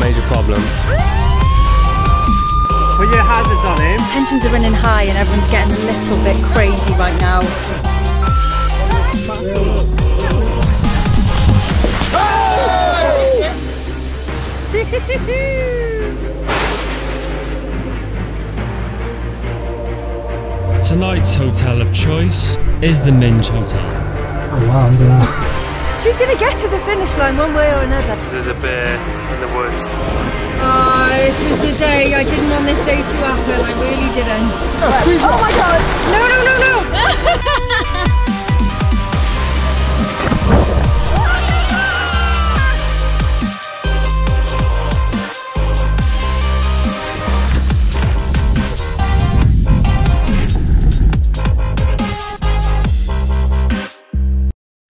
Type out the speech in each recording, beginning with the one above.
major problem. Put your hazards on him. Tensions are running high and everyone's getting a little bit crazy right now. Tonight's hotel of choice is the Minge Hotel. Oh wow, look at that. She's gonna get to the finish line one way or another. There's a bear in the woods. Oh, this was the day. I didn't want this day to happen. I really didn't. Oh my god! No, no, no, no!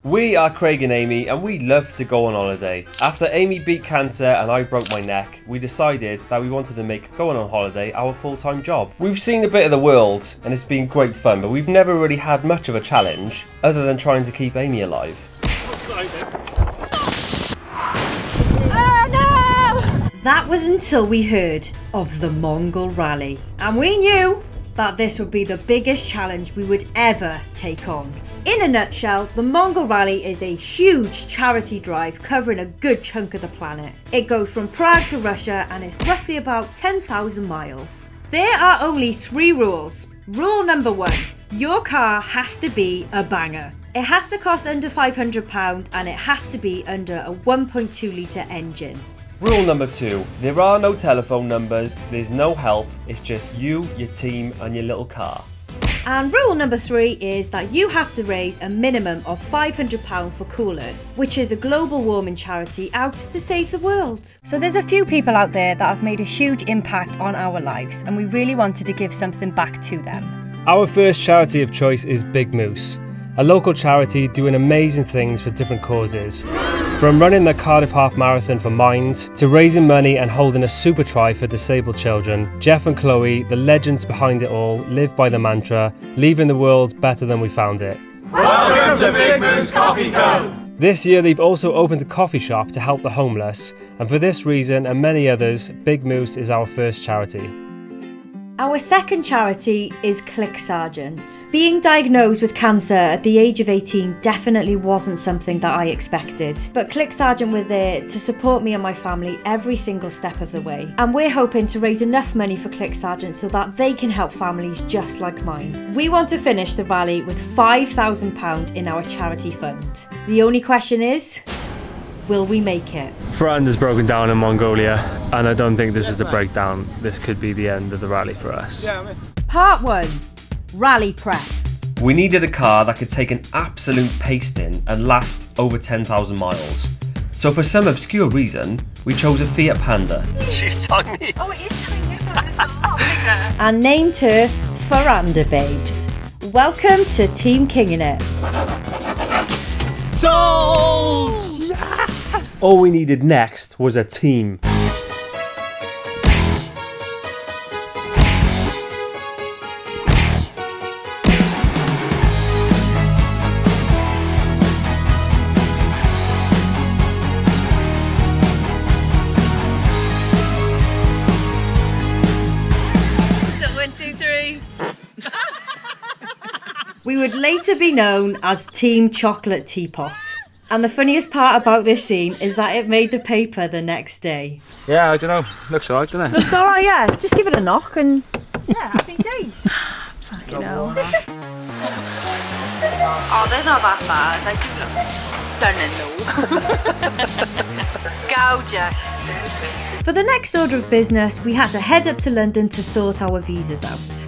We are Craig and Amy, and we love to go on holiday. After Amy beat cancer and I broke my neck, we decided that we wanted to make going on holiday our full-time job. We've seen a bit of the world and it's been great fun, but we've never really had much of a challenge other than trying to keep Amy alive. Oh no! That was until we heard of the Mongol Rally, and we knew that this would be the biggest challenge we would ever take on. In a nutshell, the Mongol Rally is a huge charity drive covering a good chunk of the planet. It goes from Prague to Russia and is roughly about 10,000 miles. There are only 3 rules. Rule number 1, your car has to be a banger. It has to cost under £500 and it has to be under a 1.2 litre engine. Rule number 2, there are no telephone numbers, there's no help, it's just you, your team and your little car. And rule number 3 is that you have to raise a minimum of £500 for Cool Earth, which is a global warming charity out to save the world. So there's a few people out there that have made a huge impact on our lives, and we really wanted to give something back to them. Our first charity of choice is Big Moose, a local charity doing amazing things for different causes. From running the Cardiff Half Marathon for Mind, to raising money and holding a super try for disabled children, Jeff and Chloe, the legends behind it all, live by the mantra, leaving the world better than we found it. Welcome to Big Moose Coffee Co. This year they've also opened a coffee shop to help the homeless, and for this reason and many others, Big Moose is our first charity. Our second charity is Click Sergeant. Being diagnosed with cancer at the age of 18 definitely wasn't something that I expected, but Click Sergeant were there to support me and my family every single step of the way. And we're hoping to raise enough money for Click Sergeant so that they can help families just like mine. We want to finish the rally with £5,000 in our charity fund. The only question is, will we make it? Front has broken down in Mongolia, and I don't think this is the breakdown. This could be the end of the rally for us. Part 1. Rally prep. We needed a car that could take an absolute pasting and last over 10,000 miles. So for some obscure reason, we chose a Fiat Panda. She's tiny. Oh, it is tiny, it's a lot bigger. And named her Veranda Babes. Welcome to Team Kinging It. Sold! Yes! All we needed next was a team. So 1, 2, 3. We would later be known as Team Chocolate Teapot. And the funniest part about this scene is that it made the paper the next day. Yeah, I don't know. Looks alright, doesn't it? Looks alright, yeah. Just give it a knock and yeah, happy days. Fucking hell. Oh, they're not that bad. I do look stunning though. Gorgeous. For the next order of business, we had to head up to London to sort our visas out.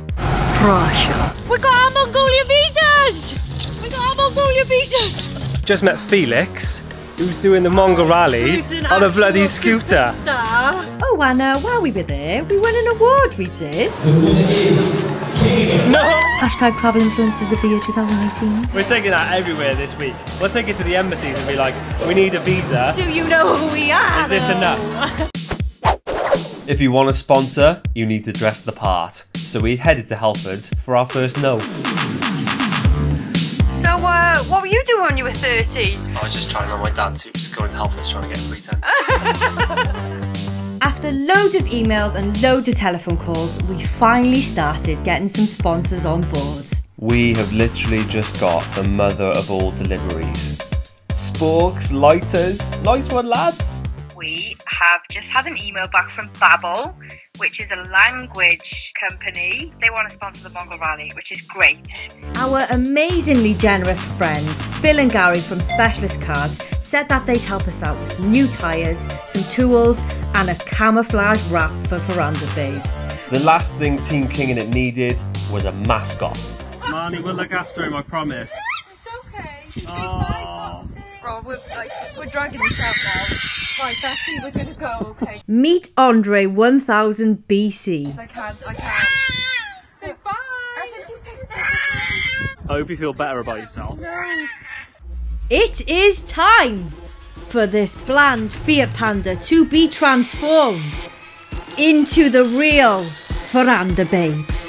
Russia. We got our Mongolia visas! We got our Mongolia visas! Just met Felix, who's doing the Mongol Rally on a bloody scooter. Oh, and while we were there, we won an award, we did. No! Hashtag Travel Influencers of the Year 2018. We're taking that everywhere this week. We'll take it to the embassies and be like, we need a visa. Do you know who we are? Is this enough? If you want a sponsor, you need to dress the part. So we headed to Halford for our first no. So, what were you doing when you were 30? I was just trying on my dad's suit, just going to Halford trying to get a free tent. After loads of emails and loads of telephone calls, we finally started getting some sponsors on board. We have literally just got the mother of all deliveries. Sporks, lighters, nice one lads. We have just had an email back from Babbel, which is a language company. They want to sponsor the Mongol Rally, which is great. Our amazingly generous friends, Phil and Gary from Specialist Cars, said that they'd help us out with some new tyres, some tools and a camouflage wrap for Veranda Babes. The last thing Team King and It needed was a mascot. Marnie, we'll look after him, I promise. It's okay. She's saying bye, Topsy. Oh, we're dragging this out now. Right, Becky, we're gonna go, okay? Meet Andre 1000 BC. I can't. Say bye. I hope you feel better about yourself. It is time for this bland Fiat Panda to be transformed into the real Veranda Babes.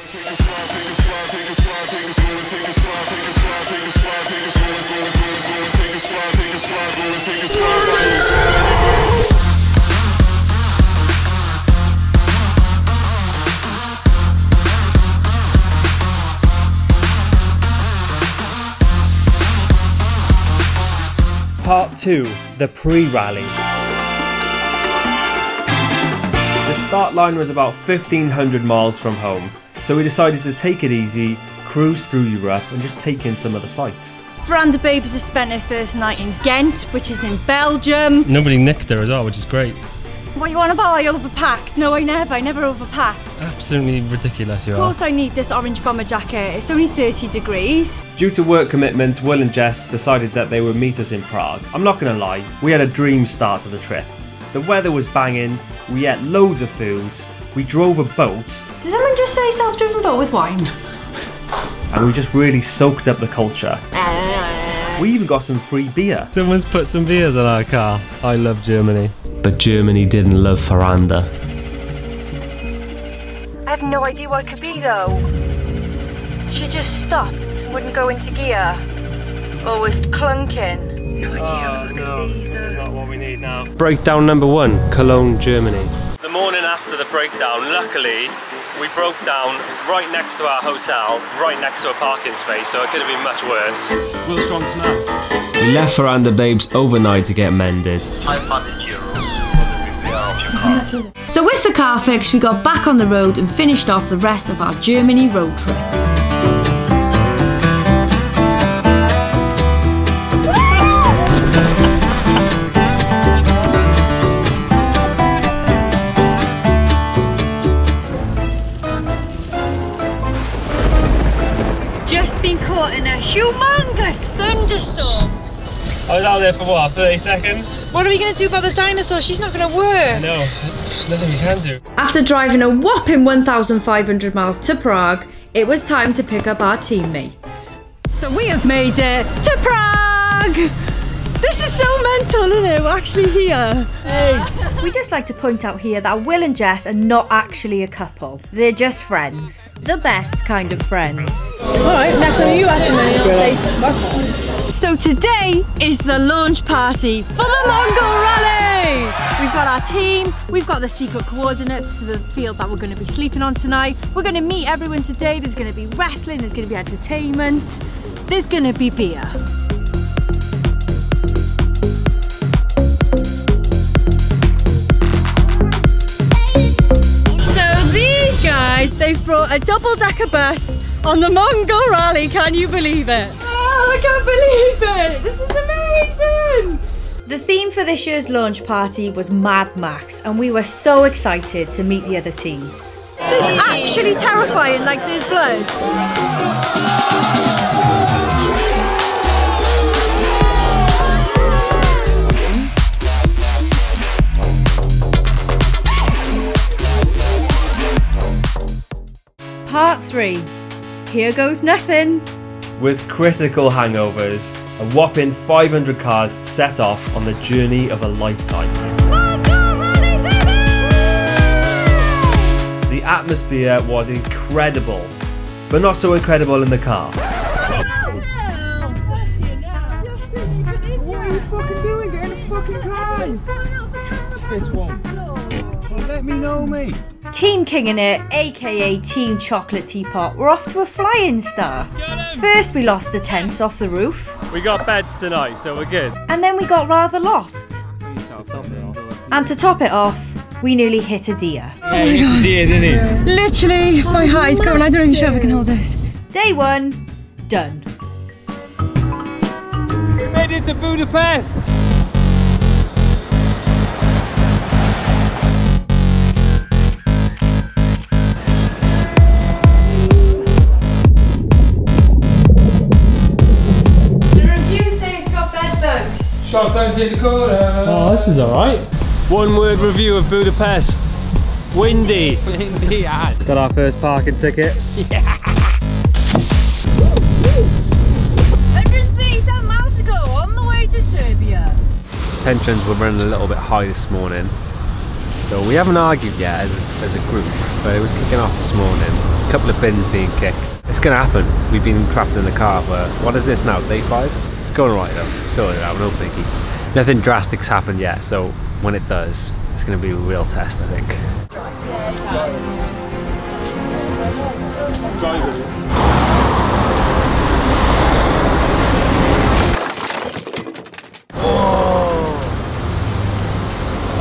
Part 2, the pre-rally. The start line was about 1,500 miles from home, so we decided to take it easy, cruise through Europe and just take in some of the sights. Veranda Babes has spent her first night in Ghent, which is in Belgium. Nobody nicked her as well, which is great. What you on about? I overpack? No, I never overpack. Absolutely ridiculous you Of course I need this orange bomber jacket. It's only 30 degrees. Due to work commitments, Will and Jess decided that they would meet us in Prague. I'm not gonna lie, we had a dream start to the trip. The weather was banging, we ate loads of food, we drove a boat. Did someone just say self-driven boat with wine? And we just really soaked up the culture. We even got some free beer. Someone's put some beers on our car. I love Germany. But Germany didn't love Veranda. I have no idea what it could be though. She just stopped, wouldn't go into gear. Or was clunking. No idea what it could be This is not what we need now. Breakdown number 1, Cologne, Germany. The morning after the breakdown, luckily, we broke down right next to our hotel, right next to a parking space, so it could have been much worse. Will Strong to know. We left Veranda Babes overnight to get mended. So with the car fix, we got back on the road and finished off the rest of our Germany road trip. Just been caught in a humongous thunderstorm. I was out there for what, 30 seconds? What are we going to do about the dinosaur? She's not going to work. No, there's nothing we can do. After driving a whopping 1,500 miles to Prague, it was time to pick up our teammates. So we have made it to Prague! This is so mental, isn't it? We're actually here. Hey. We'd just like to point out here that Will and Jess are not actually a couple. They're just friends. The best kind of friends. Alright, next time you ask me, So today is the launch party for the Mongol Rally! We've got our team, we've got the secret coordinates to the field that we're going to be sleeping on tonight. We're going to meet everyone today. There's going to be wrestling, there's going to be entertainment, there's going to be beer. They've brought a double-decker bus on the Mongol Rally, can you believe it? Oh, I can't believe it! This is amazing! The theme for this year's launch party was Mad Max, and we were so excited to meet the other teams. This is actually terrifying, like there's blood. Part 3. Here goes nothing. With critical hangovers, a whopping 500 cars set off on the journey of a lifetime. The atmosphere was incredible, but not so incredible in the car. What are you fucking doing? Get in the fucking car! It's one. let me know, mate. Team King and It, aka Team Chocolate Teapot, were off to a flying start. First we lost the tents off the roof. We got beds tonight, so we're good. And then we got rather lost. And to top it off, we nearly hit a deer. Yeah, he hit a deer, didn't he? Yeah. Literally, my heart is going. I don't even sure if I can hold this. Day 1, done. We made it to Budapest! Shotguns in the corner. Oh, this is alright. One word review of Budapest. Windy. Windy as. Got our first parking ticket. Yeah. 137 miles to go on the way to Serbia. Tensions were running a little bit high this morning. So we haven't argued yet as a group, but it was kicking off this morning. A couple of bins being kicked. It's gonna happen. We've been trapped in the car for, what is this now, day 5? It's going alright though, sorted out, no biggie. Nothing drastic's happened yet, so when it does, it's going to be a real test, I think.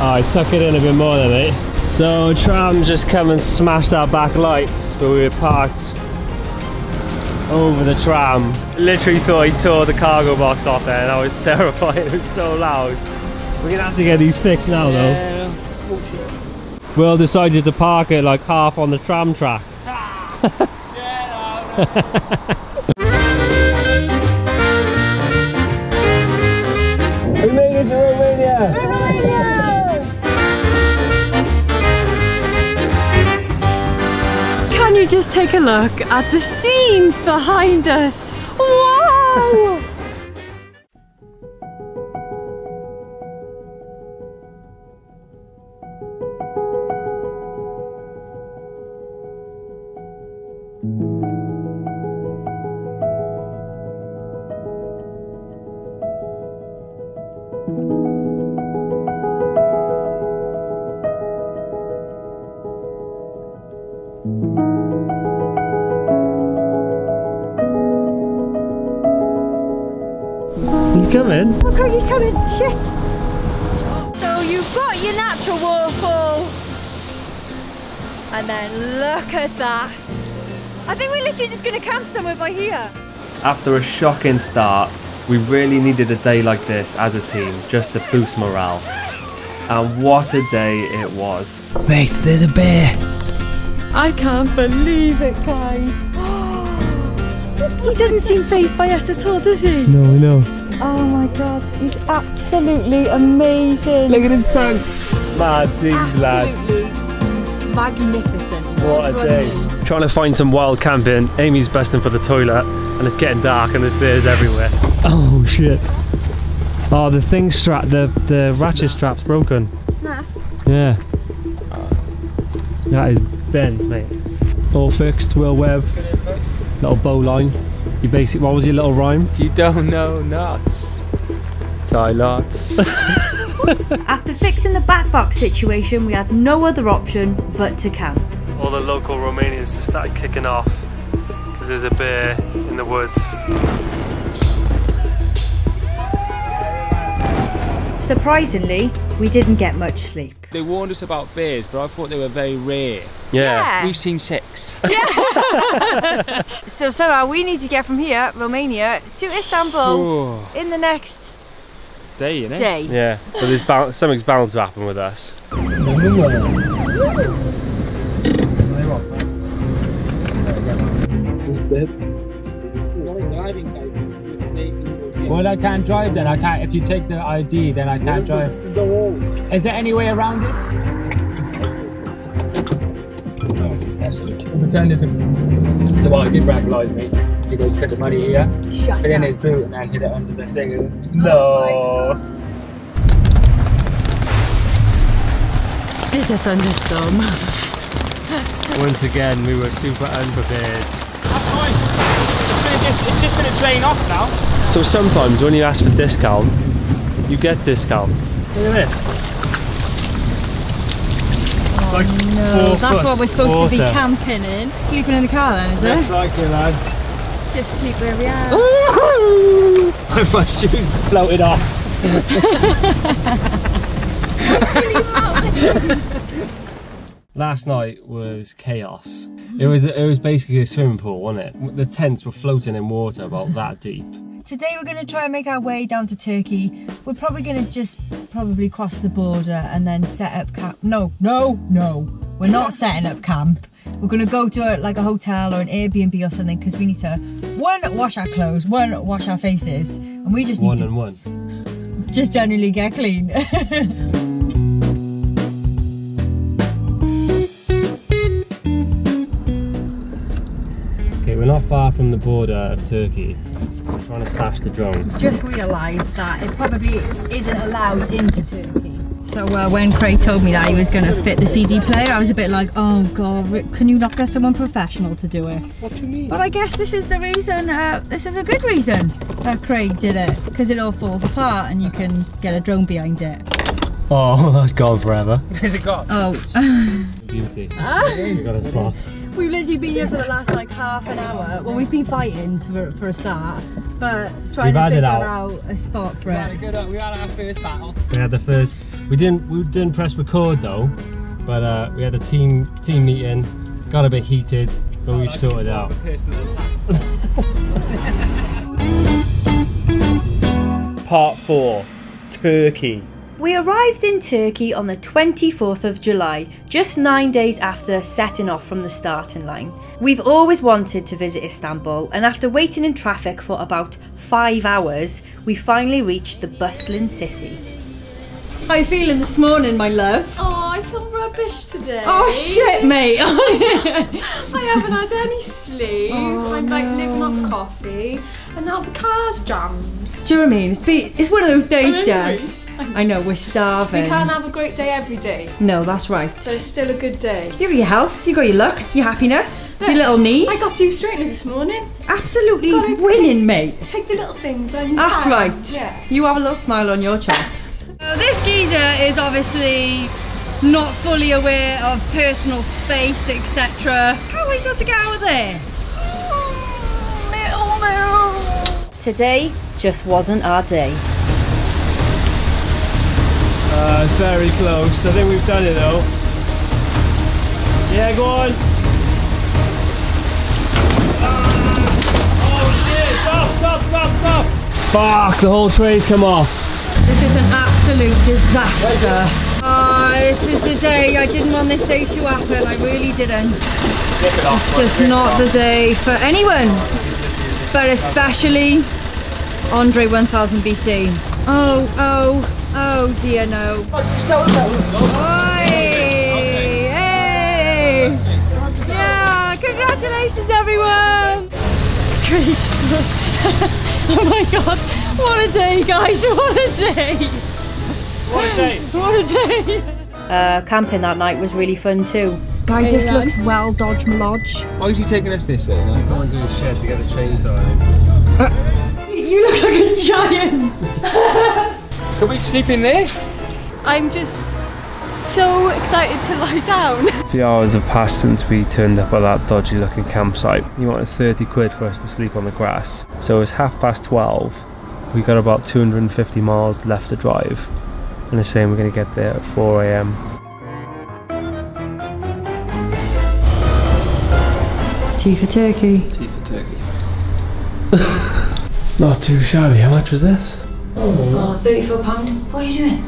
Oh, I tuck it in a bit more then, mate. So tram just come and smashed our back lights, but we were parked over the tram. Literally thought he tore the cargo box off there, and I was terrified. It was so loud. We're gonna have to get these fixed now though. Will decided to park it like half on the tram track. We made it to Romania! Can you just take a look at the scenes behind us? Wow! He's coming. Oh, Craigie's coming. Shit. So you've got your natural waterfall. And then look at that. I think we're literally just going to camp somewhere by here. After a shocking start, we really needed a day like this as a team just to boost morale. And what a day it was. Wait, there's a bear. I can't believe it, guys. He doesn't seem fazed by us at all, does he? No, I know. Oh my god, he's absolutely amazing. Look at his tongue. Mad scenes, lads. Magnificent. What a day. Trying to find some wild camping. Amy's busting for the toilet and it's getting dark and there's bears everywhere. Oh shit. Oh, the thing strap, the ratchet strap's broken. Snapped? Yeah. That is bent, mate. All fixed, wheel web, little bow line. You basic, what was your little rhyme? If you don't know nuts, tie lots. After fixing the back box situation, we had no other option but to camp. All the local Romanians just started kicking off because there's a bear in the woods. Surprisingly, we didn't get much sleep. They warned us about bears, but I thought they were very rare. Yeah. We've seen 6. Yeah. So Sarah, we need to get from here, Romania, to Istanbul in the next day, innit? day. Yeah, but there's something's bound to happen with us. This is bad. Well, I can't drive then. I can't. If you take the ID, then I can't drive. This is the wall. Is there any way around this? No, that's good. Pretended to well, he did recognise me. He goes, put the money here, put it in his boot, and then hid it under the thing. No. There's a thunderstorm. Once again, we were super unprepared. That's fine. It's just going to drain off now. So sometimes when you ask for discount, you get discount. Look at this. It's like 4 That's what we're supposed water. to be camping in. Sleeping in the car then, is Looks it? like it, lads. Just sleep where we are. My shoes floated off. Last night was chaos. It was basically a swimming pool, wasn't it? The tents were floating in water about that deep. Today we're going to try and make our way down to Turkey. We're probably going to just cross the border and then set up camp. No. We're not setting up camp. We're going to go to like a hotel or an Airbnb or something because we need to, 1, wash our clothes, 2, wash our faces. And we just need to just generally get clean. Okay, we're not far from the border of Turkey. We're trying to stash the drone. Just realised that it probably isn't allowed into Turkey. So when Craig told me that he was going to fit the CD player, I was a bit like, oh god, can you not get someone professional to do it? What do you mean? But I guess this is the reason, this is a good reason that Craig did it, because it all falls apart and you can get a drone behind it. Oh, that's gone forever. Where's it gone? Oh. Beauty. We got a spot. We've literally been here for the last like half an hour. Well, we've been fighting for a start, but trying to figure out a spot for it. We had our first battle. We had the first. We didn't press record though, but we had a team meeting. Got a bit heated, but we've sorted it out. Part 4, Turkey. We arrived in Turkey on the 24th of July, just 9 days after setting off from the starting line. We've always wanted to visit Istanbul, and after waiting in traffic for about 5 hours, we finally reached the bustling city. How are you feeling this morning, my love? Oh, I feel rubbish today. Oh shit, mate. I haven't had any sleep. I'm like living off coffee, and now the car's jammed. Do you know what I mean? It's one of those days, I'm Jess. hungry. I know, we're starving. We can't have a great day every day, No, that's right. but it's still a good day. You got your health, you got your looks, your happiness, Look, your little knees. I got 2 straighteners this morning. Absolutely Gotta winning, mate. Take the little things when you That's can. right. Yeah. You have a little smile on your chops. This geezer is obviously not fully aware of personal space, etc. How are we supposed to get out of there? Today just wasn't our day. It's very close. I think we've done it though. Yeah, go on. Oh shit! Stop! Fuck! The whole tray's come off. This is an absolute disaster. This is the day, I didn't want this day to happen, I really didn't. It's just not the day for anyone, but especially Andre 1000 BC. Oh dear no. Oi! Hey! Yeah, congratulations everyone! Oh my god, what a day guys, what a day! What a day! What a day! Camping that night was really fun too. Guys, this looks well Dodge Malodge. Why is he taking us this way? Like? Go on to his shed to get the chainsaw. You look like a giant! Can we sleep in there? I'm just so excited to lie down. A few hours have passed since we turned up at that dodgy looking campsite. He wanted 30 quid for us to sleep on the grass. So it's 12:30. We got about 250 miles left to drive. And they're saying we're going to get there at 4 AM. Tea for turkey. Tea for turkey. Not too shabby. How much was this? Oh, £34. What are you doing?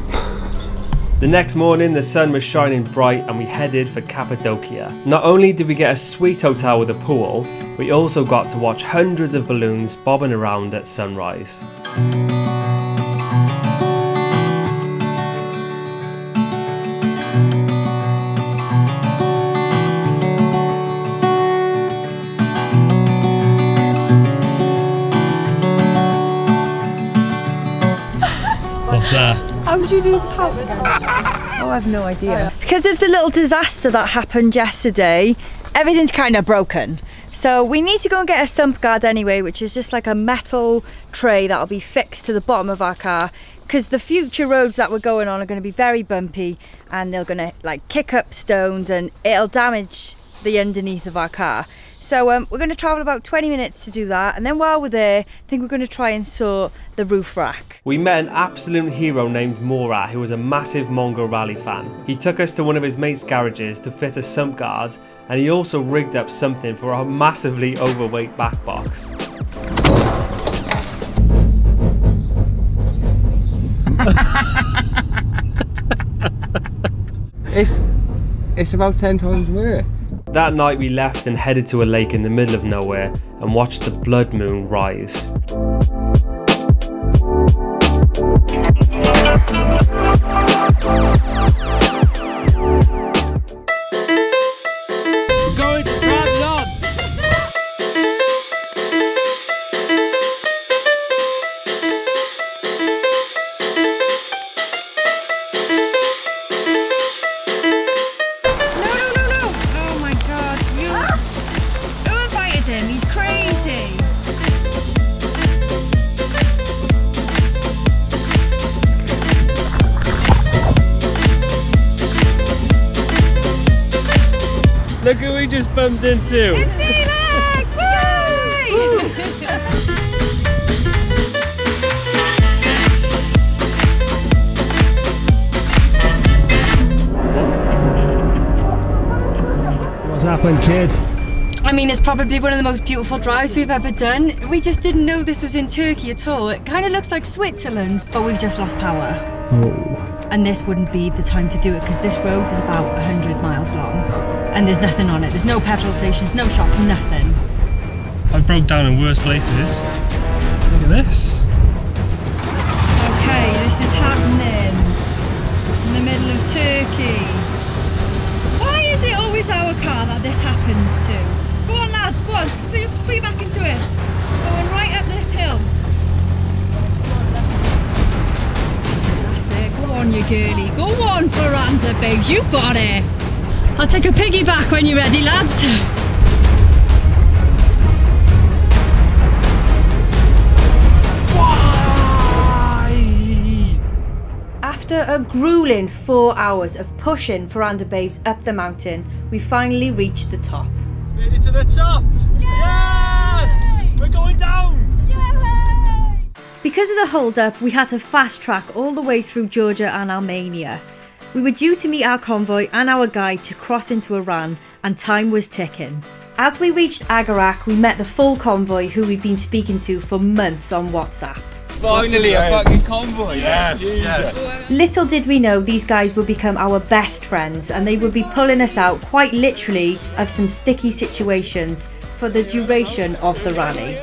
The next morning the sun was shining bright and we headed for Cappadocia. Not only did we get a sweet hotel with a pool, we also got to watch hundreds of balloons bobbing around at sunrise. What's that? How would you do the pout again? Oh, I have no idea. Because of the little disaster that happened yesterday, everything's kind of broken. So we need to go and get a sump guard anyway, which is just like a metal tray that'll be fixed to the bottom of our car, because the future roads that we're going on are going to be very bumpy and they're gonna like kick up stones and it'll damage the underneath of our car. So we're going to travel about 20 minutes to do that, and then while we're there, I think we're going to try and sort the roof rack. We met an absolute hero named Murat, who was a massive Mongol rally fan. He took us to one of his mates' garages to fit a sump guard, and he also rigged up something for our massively overweight back box. It's about 10 times worse. That night we left and headed to a lake in the middle of nowhere and watched the blood moon rise. We're going to Trabzon! He's crazy. Look who we just bumped into! It's Felix! Yay! What's happened, kid? I mean, it's probably one of the most beautiful drives we've ever done. We just didn't know this was in Turkey at all. It kind of looks like Switzerland, but we've just lost power. Oh. And this wouldn't be the time to do it because this road is about 100 miles long and there's nothing on it. There's no petrol stations, no shops, nothing. I broke down in worse places. Look at this. Okay, this is happening in the middle of Turkey. Why is it always our car that this happens to? Go on lads, go on, put your back into it. Going right up this hill. That's it, go on you girly. Go on Veranda babe, you got it. I'll take a piggyback when you're ready lads. After a grueling 4 hours of pushing Veranda Babes up the mountain, we finally reached the top. Made it to the top! Yay! Yes! We're going down! Yay! Because of the hold-up, we had to fast-track all the way through Georgia and Armenia. We were due to meet our convoy and our guide to cross into Iran, and time was ticking. As we reached Agarak, we met the full convoy who we'd been speaking to for months on WhatsApp. Finally, a fucking convoy. Yes, yes. Little did we know these guys would become our best friends, and they would be pulling us out quite literally of some sticky situations for the duration of the rally.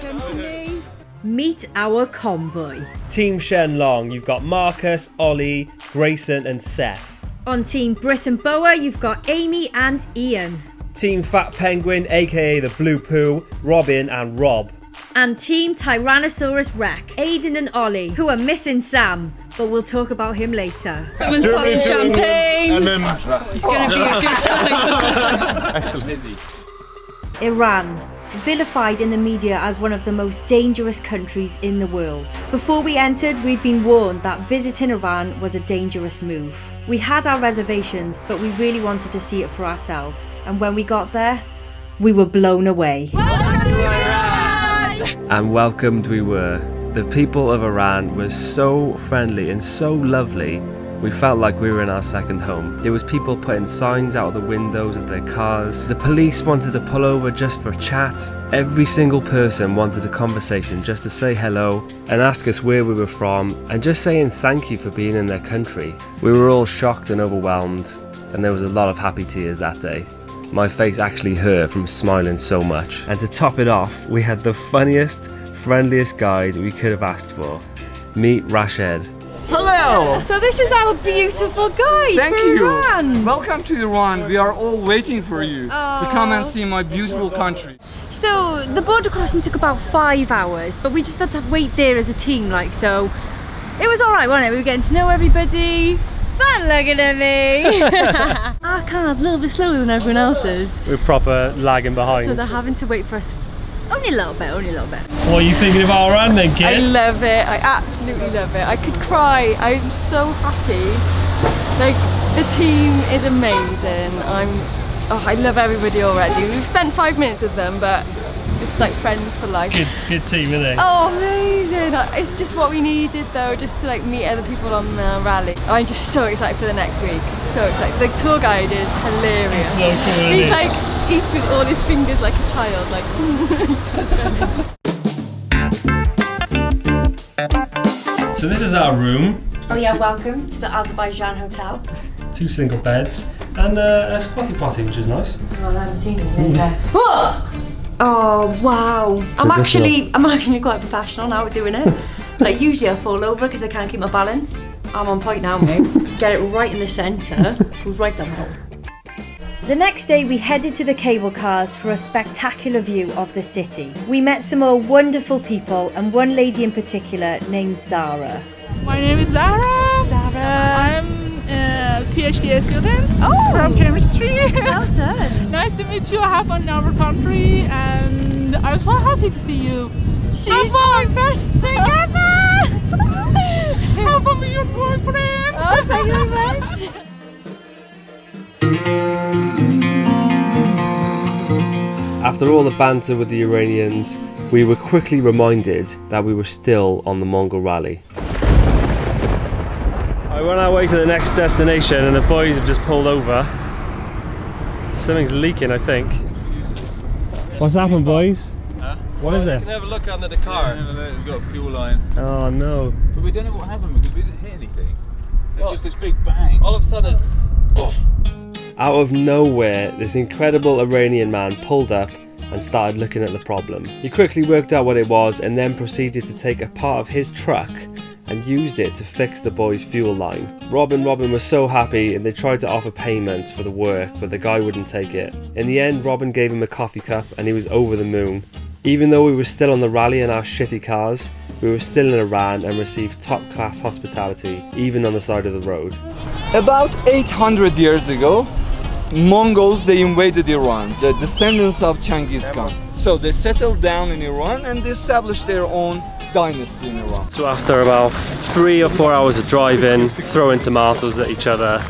Meet our convoy. Team Shenlong, you've got Marcus, Ollie, Grayson and Seth. On Team Brit and Boa, you've got Amy and Ian. Team Fat Penguin, aka the Blue Poo, Robin and Rob. And Team Tyrannosaurus Rex, Aidan and Ollie, who are missing Sam, but we'll talk about him later. Someone's popping champagne. And then It's going to be a good time. Iran, vilified in the media as one of the most dangerous countries in the world. Before we entered, we'd been warned that visiting Iran was a dangerous move. We had our reservations, but we really wanted to see it for ourselves. And when we got there, we were blown away. And welcomed we were. The people of Iran were so friendly and so lovely. We felt like we were in our second home. There was people putting signs out of the windows of their cars. The police wanted to pull over just for a chat. Every single person wanted a conversation just to say hello and ask us where we were from and just saying thank you for being in their country. We were all shocked and overwhelmed, and there was a lot of happy tears that day. My face actually hurt from smiling so much. And to top it off, we had the funniest, friendliest guide we could have asked for. Meet Rashid. Hello! So this is our beautiful guide. Thank for you! Iran. Welcome to Iran. We are all waiting for you to come and see my beautiful country. So the border crossing took about 5 hours, but we just had to wait there as a team, like, so it was alright, wasn't it? We were getting to know everybody. Fun looking at me! Our car's a little bit slower than everyone else's. We're proper lagging behind. So they're having to wait for us only a little bit, only a little bit. What are you thinking about Iran then, kid? I love it. I absolutely love it. I could cry. I'm so happy. Like, The team is amazing. I love everybody already. We've spent 5 minutes with them, but it's like friends for life. Good team, isn't it? Oh, amazing! It's just what we needed though, just to like meet other people on the rally. I'm just so excited for the next week. So excited. The tour guide is hilarious. He's so cool. He's like eats with all his fingers like a child. Like. So this is our room. Oh yeah, welcome to the Azerbaijan hotel. 2 single beds and a squatty potty, which is nice. Oh, I haven't seen it yet. Oh wow! I'm actually quite professional now doing it. Like usually I fall over because I can't keep my balance. I'm on point now, mate. Get it right in the centre, right down the hole. The next day we headed to the cable cars for a spectacular view of the city. We met some more wonderful people and one lady in particular named Zara. My name is Zara. I'm a PhD student from chemistry. Well done. Nice to meet you. Have fun in our country, and I'm so happy to see you. She's my best thing ever. Have fun with your boyfriend. Oh, thank you very much. After all the banter with the Iranians, we were quickly reminded that we were still on the Mongol rally. We're on our way to the next destination and the boys have just pulled over. Something's leaking, I think. What's happened, boys? Huh? What is it? You can have a look under the car. We've got a fuel line. Oh no. But we don't know what happened because we didn't hit anything. It's just this big bang. All of a sudden it's... Oof. Out of nowhere, this incredible Iranian man pulled up and started looking at the problem. He quickly worked out what it was and then proceeded to take a part of his truck and used it to fix the boys' fuel line. Rob and Robin were so happy and they tried to offer payment for the work, but the guy wouldn't take it. In the end, Robin gave him a coffee cup and he was over the moon. Even though we were still on the rally in our shitty cars, we were still in Iran and received top-class hospitality, even on the side of the road. About 800 years ago, Mongols, they invaded Iran, the descendants of Genghis Khan. So they settled down in Iran and they established their own dynasty in Iran. So after about 3 or 4 hours of driving, throwing tomatoes at each other,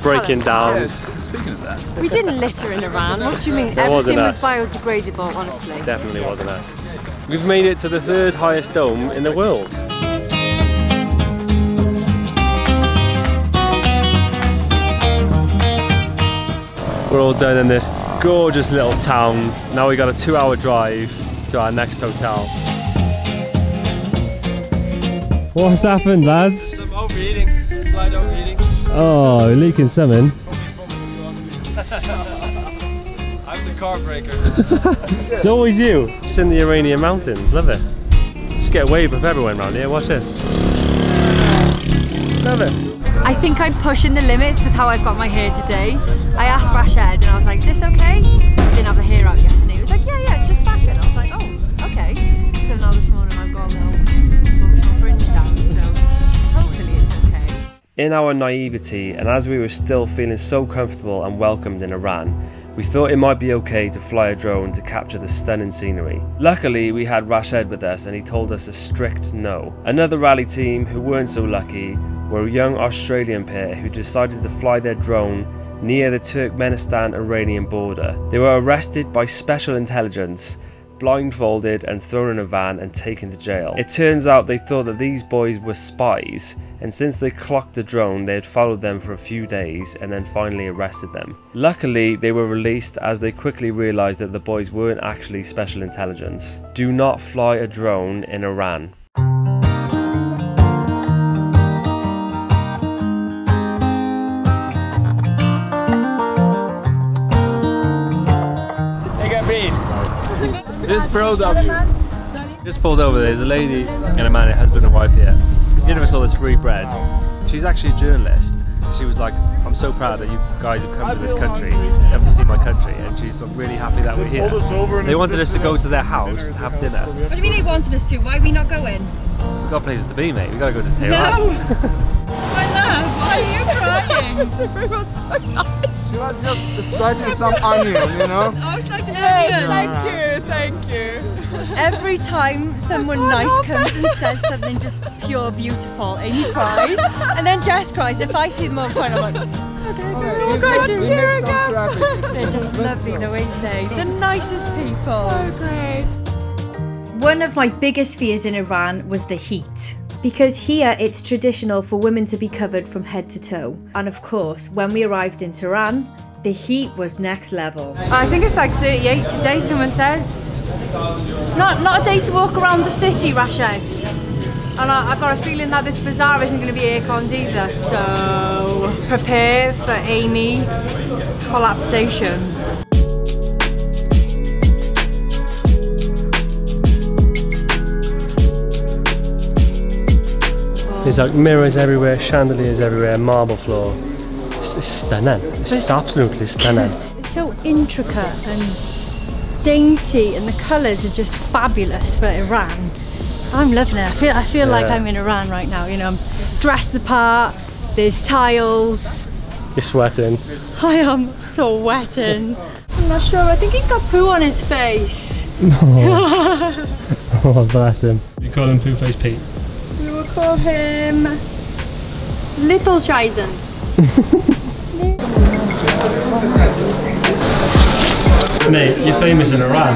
breaking down. Speaking of that. We didn't litter in Iran. What do you mean? Everything was biodegradable, honestly. Definitely wasn't us. We've made it to the 3rd highest dome in the world. We're all done in this gorgeous little town. Now we got a 2-hour drive to our next hotel. What's happened, lads? Some overeating, some slight overeating. Oh, you're leaking something. I'm the car breaker. It's always you. Just in the Iranian mountains, love it. Just get a wave of everyone around here, watch this. Love it. I think I'm pushing the limits with how I've got my hair today. I asked Rashid and I was like, is this okay? I didn't have the hair out yesterday. He was like, yeah, it's just fashion. I was like, oh, okay. So now this morning I've got a little emotional fringe down, so hopefully it's okay. In our naivety, and as we were still feeling so comfortable and welcomed in Iran, we thought it might be okay to fly a drone to capture the stunning scenery. Luckily, we had Rashid with us and he told us a strict no. Another rally team who weren't so lucky were a young Australian pair who decided to fly their drone near the Turkmenistan-Iranian border. They were arrested by special intelligence, blindfolded and thrown in a van and taken to jail. It turns out they thought that these boys were spies, and since they clocked the drone, they had followed them for a few days and then finally arrested them. Luckily, they were released as they quickly realized that the boys weren't actually special intelligence. Do not fly a drone in Iran. Just proud of you. Just pulled over, there's a lady and a man, a husband and wife here. Giving us all this free bread. She's actually a journalist. She was like, I'm so proud that you guys have come to this country, come to see my country, and she's really happy that we're here. They wanted us to go to their house to have dinner. What do you mean they wanted us to? Why are we not going? We've got places to be, mate. We've got to go to Tehran. No! My love, why are you crying? Everyone's so nice. You are just slicing some onion, you know? Oh, it's like an onion. Thank you. Every time someone nice comes and says something just pure beautiful, Amy cries, and then Jess cries. If I see them all crying, I'm like... We're going to cheer again. They're just lovely though, ain't they? The nicest people. So great. One of my biggest fears in Iran was the heat. Because here it's traditional for women to be covered from head to toe. And of course, when we arrived in Tehran, the heat was next level. I think it's like 38 today, someone said. Not a day to walk around the city, Rashid. And I've got a feeling that this bazaar isn't going to be air-conned either. So prepare for Amy collapsation. There's like mirrors everywhere, chandeliers everywhere, marble floor. It's stunning. It's absolutely stunning. It's so intricate and dainty, and the colours are just fabulous for Iran. I'm loving it. I feel like I'm in Iran right now. You know, I'm dressed the part. There's tiles. You're sweating. I am so wetting. I'm not sure. I think he's got poo on his face. Oh, bless him. You call him Poo Face Pete? We will call him Little Shizen. Mate, you're famous in Iran.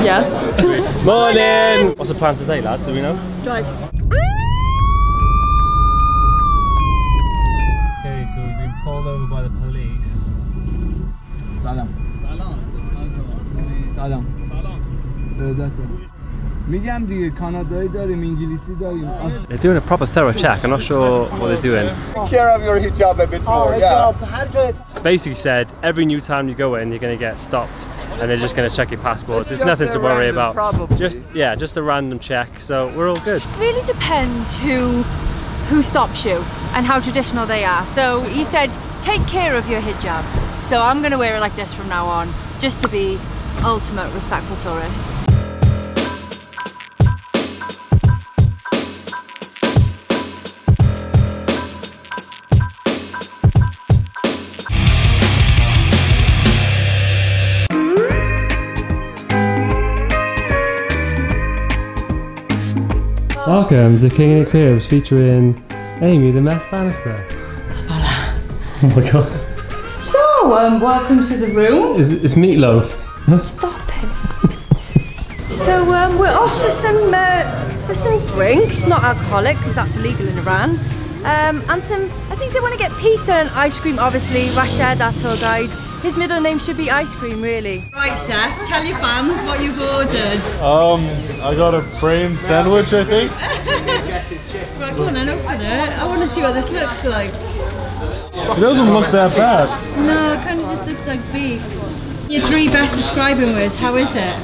Yes. Morning! What's the plan today, lad? Do we know? Drive. Okay, so we've been pulled over by the police. Salam. Salam. They're doing a proper thorough check. I'm not sure what they're doing. Take care of your hijab a bit more, yeah. It's basically said every new time you go in, you're going to get stopped, and they're just going to check your passports. There's nothing to worry about. Just a random check. So we're all good. It really depends who stops you and how traditional they are. So he said, take care of your hijab. So I'm going to wear it like this from now on, just to be ultimate respectful tourists. Welcome to King and Cribs featuring Amy the Mess Bannister. Oh my god. So, welcome to the room. It's meatloaf. Stop it. So, we're off for some drinks, not alcoholic because that's illegal in Iran. And some, I think they want to get pizza and ice cream, obviously. Rashid, our tour guide. His middle name should be Ice Cream, really. Right, Seth, tell your fans what you've ordered. I got a brain sandwich, I think. Right, go on then, open it. I want to see what this looks like. It doesn't look that bad. No, it kind of just looks like beef. Your 3 best describing words, how is it?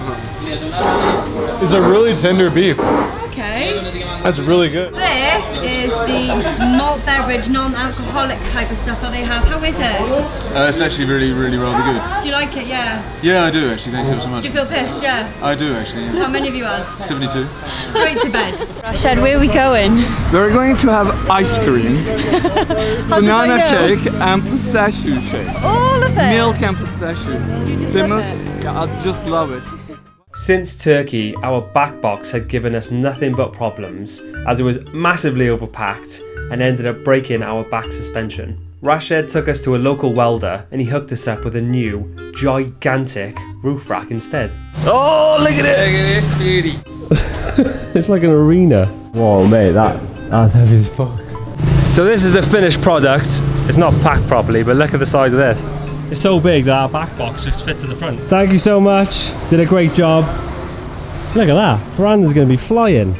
It's a really tender beef. Okay. That's really good. This is the malt beverage, non-alcoholic type of stuff that they have. How is it? It's actually really good. Do you like it? Yeah. Yeah, I do actually. Thanks so much. Do you feel pissed? Yeah. I do actually. Yeah. How many have you had? 72. Straight to bed. Rashid, where are we going? We're going to have ice cream, banana shake, and pistachio shake. All of it? Milk and pistachio. You just love it? Yeah, I just love it. Since Turkey, our back box had given us nothing but problems, as it was massively overpacked and ended up breaking our back suspension. Rashid took us to a local welder and he hooked us up with a new, gigantic roof rack instead. Oh, look at it! Look at it, beauty! It's like an arena. Whoa, mate, that's heavy as fuck. So this is the finished product. It's not packed properly, but look at the size of this. It's so big that our back box just fits in the front. Thank you so much. Did a great job. Look at that. Miranda's going to be flying.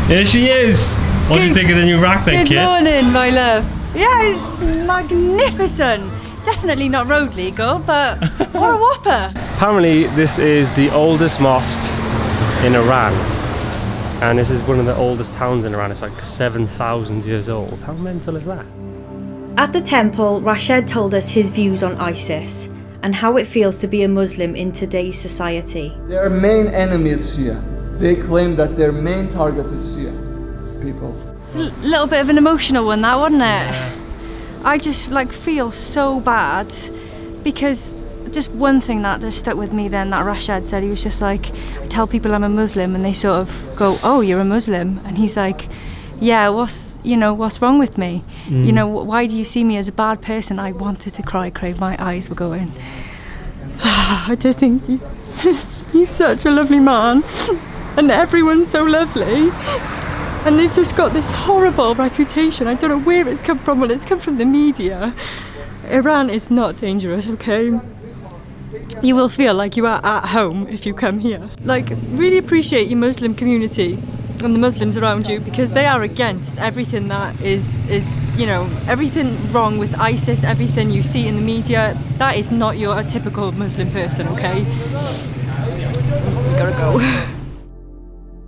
Here she is. What do you think of the new rack then, kid? Good morning, my love. Yeah, it's magnificent. Definitely not road legal, but what a whopper. Apparently this is the oldest mosque in Iran. And this is one of the oldest towns in Iran. It's like 7,000 years old. How mental is that? At the temple, Rashid told us his views on ISIS and how it feels to be a Muslim in today's society. Their main enemy is Shia. They claim that their main target is Shia people. It's a little bit of an emotional one, that, wasn't it? Yeah. I just feel so bad because just one thing that just stuck with me then that Rashid said, he was just like, I tell people I'm a Muslim and they sort of go, oh, you're a Muslim? And he's like, yeah, what's you know, what's wrong with me? You know, why do you see me as a bad person? I wanted to cry, Craig. My eyes were going. I just think he's such a lovely man, and everyone's so lovely. And they've just got this horrible reputation. I don't know where it's come from. Well, it's come from the media. Iran is not dangerous, okay? You will feel like you are at home if you come here. Like, really appreciate your Muslim community and the Muslims around you, because they are against everything that is, you know, everything wrong with ISIS, everything you see in the media. That is not your typical Muslim person, okay? We gotta go.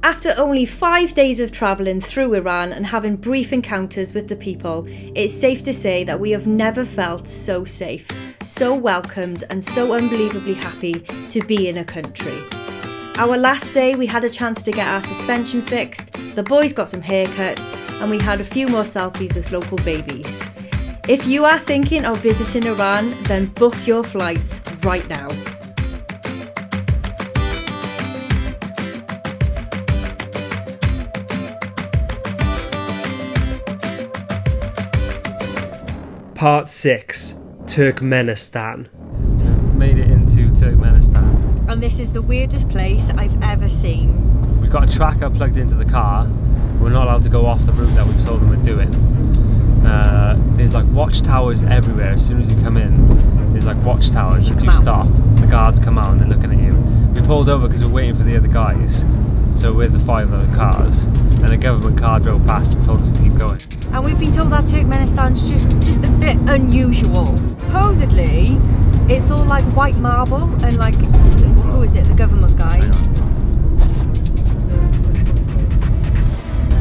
After only 5 days of travelling through Iran and having brief encounters with the people, it's safe to say that we have never felt so safe, so welcomed and so unbelievably happy to be in a country. Our last day we had a chance to get our suspension fixed, the boys got some haircuts and we had a few more selfies with local babies. If you are thinking of visiting Iran, then book your flights right now. Part 6, Turkmenistan. So we've made it into Turkmenistan. And this is the weirdest place I've ever seen. We've got a tracker plugged into the car. We're not allowed to go off the route that we've told them we're doing. There's like watchtowers everywhere. As soon as you come in, there's like watchtowers. If you stop, the guards come out and they're looking at you. We pulled over because we're waiting for the other guys. So we're the 5 other cars, and a government car drove past and told us to keep going. And we've been told that Turkmenistan's just a bit unusual. Supposedly, it's all like white marble and like, who is it, the government guy?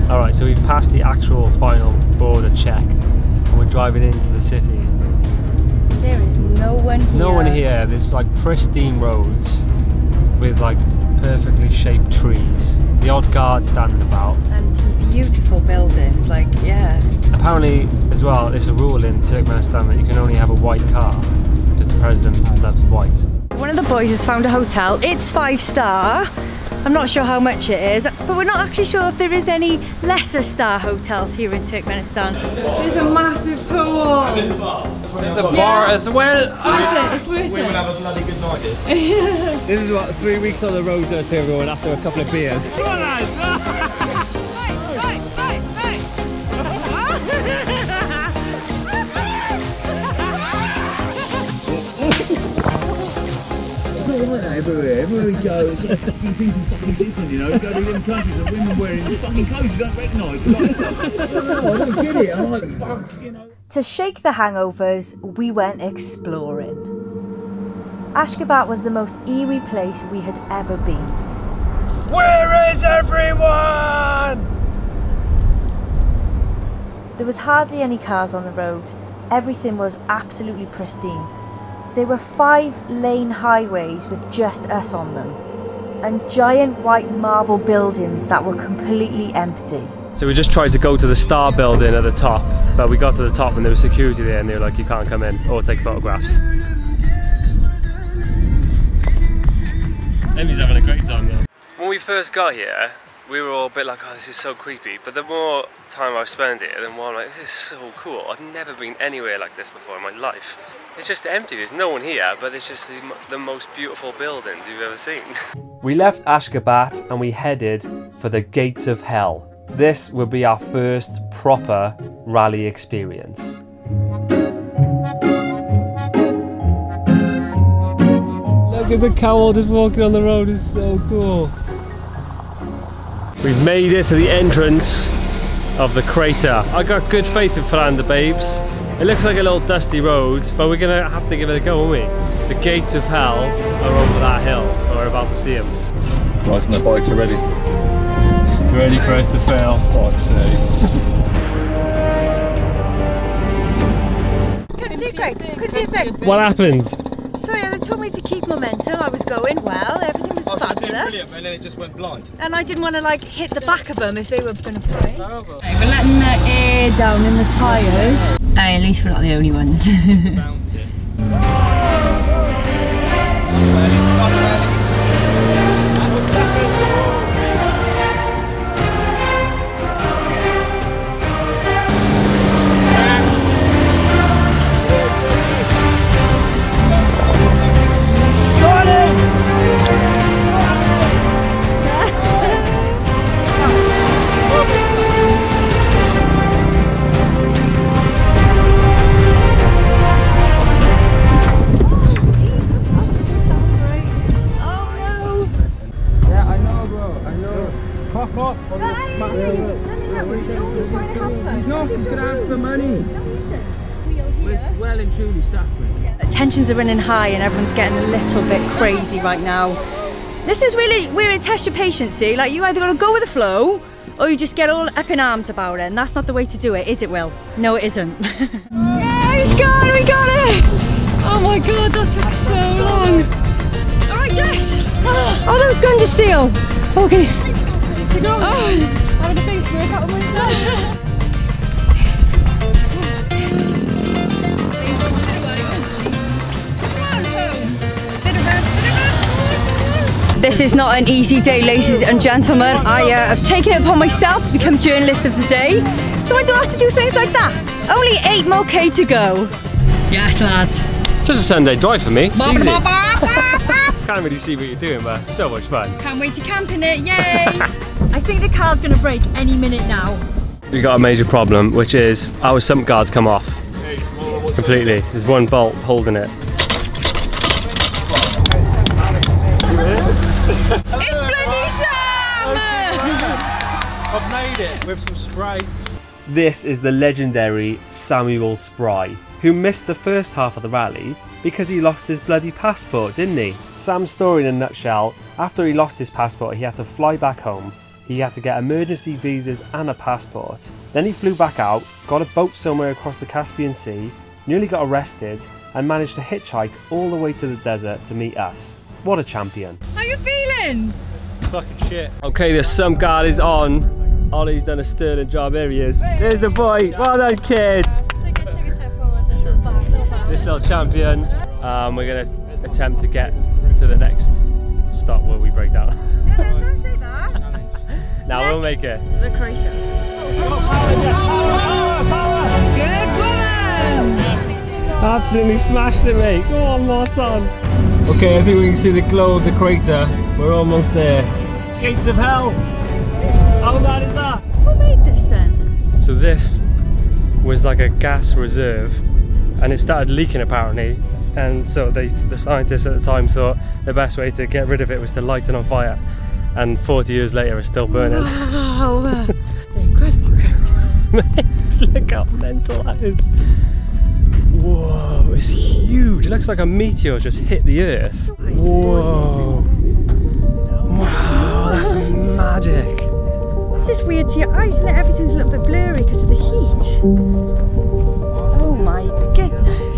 Alright, so we've passed the actual final border check and we're driving into the city. There is no one here. No one here. There's like pristine roads with like perfectly shaped trees. The odd guard standing about. And beautiful buildings, like, yeah. Apparently, as well, it's a rule in Turkmenistan that you can only have a white car because the president loves white. One of the boys has found a hotel. It's 5-star. I'm not sure how much it is, but we're not actually sure if there is any lesser star hotels here in Turkmenistan. There's a massive pool. And there's a bar. There's a bar as well. It's worth it. We will have a bloody good night. This is what 3 weeks on the road does to everyone after a couple of beers. Come on, lads! Everywhere we go, it's like fucking things are fucking different, you know. You go to different countries and women wearing fucking clothes you don't recognise. Like, I don't get it. I'm like, fuck, you know. To shake the hangovers, we went exploring. Ashgabat was the most eerie place we had ever been. Where is everyone? There was hardly any cars on the road. Everything was absolutely pristine. There were 5-lane highways with just us on them, and giant white marble buildings that were completely empty. So we just tried to go to the star building at the top, but we got to the top and there was security there and they were like, you can't come in or take photographs. Emmy's having a great time though. When we first got here, we were all a bit like, oh, this is so creepy, but the more time I've spent here, the more I'm like, this is so cool. I've never been anywhere like this before in my life. It's just empty, there's no one here, but it's just the most beautiful buildings you've ever seen. We left Ashgabat and we headed for the gates of hell. This will be our first proper rally experience. Look at the cow just walking on the road, it's so cool. We've made it to the entrance of the crater. I got good faith in Fernanda, babes. It looks like a little dusty road, but we're gonna have to give it a go, aren't we? The gates of hell are over that hill, and we're about to see them. Right, and the bikes are ready. Ready for us to fail. Fuck's sake. Couldn't see it, Greg. Couldn't see it, Greg. What happened? So yeah, they told me to keep momentum. I was going well. Everything was fabulous. Brilliant, and then it just went blind. And I didn't want to like hit the back of them if they were going to play. Okay, we're letting the air down in the tyres. Hey, at least we're not the only ones. Bounce it. he's gonna have some money. We're well and truly stacked. Tensions are running high and everyone's getting a little bit crazy right now. This is really where it tests your patience, see? Like, you either gotta go with the flow or you just get all up in arms about it, and that's not the way to do it, is it, Will? No, it isn't. Yeah, he's gone, we got it! Oh my god, that took so long. Alright, Jess! Oh, that was gun to steal. Okay. Oh, having a face work out of my This is not an easy day, ladies and gentlemen. I have taken it upon myself to become journalist of the day, so I don't have to do things like that. Only 8 more K to go. Yes, lads. Just a Sunday drive for me. It's easy. Can't really see what you're doing, but so much fun. Can't wait to camp in it, yay! I think the car's gonna break any minute now. We got a major problem, which is our sump guard's come off. Completely. There's one bolt holding it. It's bloody Sam! I've made it with some spray. This is the legendary Samuel Spry, who missed the first half of the rally because he lost his bloody passport, didn't he? Sam's story in a nutshell: after he lost his passport, he had to fly back home. He had to get emergency visas and a passport. Then he flew back out, got a boat somewhere across the Caspian Sea, nearly got arrested, and managed to hitchhike all the way to the desert to meet us. What a champion. How you feeling? Fucking shit. Okay, the sump guard is on. Ollie's done a sterling job. Here he is. There's the boy. Well done, kids. Take a step forward, a little back, This little champion. We're going to attempt to get to the next stop where we break down. No, don't say that. Now we'll make it. The Croatia. Good woman! Absolutely smashed it, mate. Go on, more son. Okay, I think we can see the glow of the crater. We're almost there. Gates of hell! How bad is that? Who made this then? So this was like a gas reserve, and it started leaking apparently. And so the scientists at the time thought the best way to get rid of it was to light it on fire. And 40 years later it's still burning. Wow! It's incredible. Look how mental that is. Whoa, it's huge. It looks like a meteor just hit the earth. Whoa. Wow, that's magic. It's just weird to your eyes, isn't it? Everything's a little bit blurry because of the heat. Oh my goodness.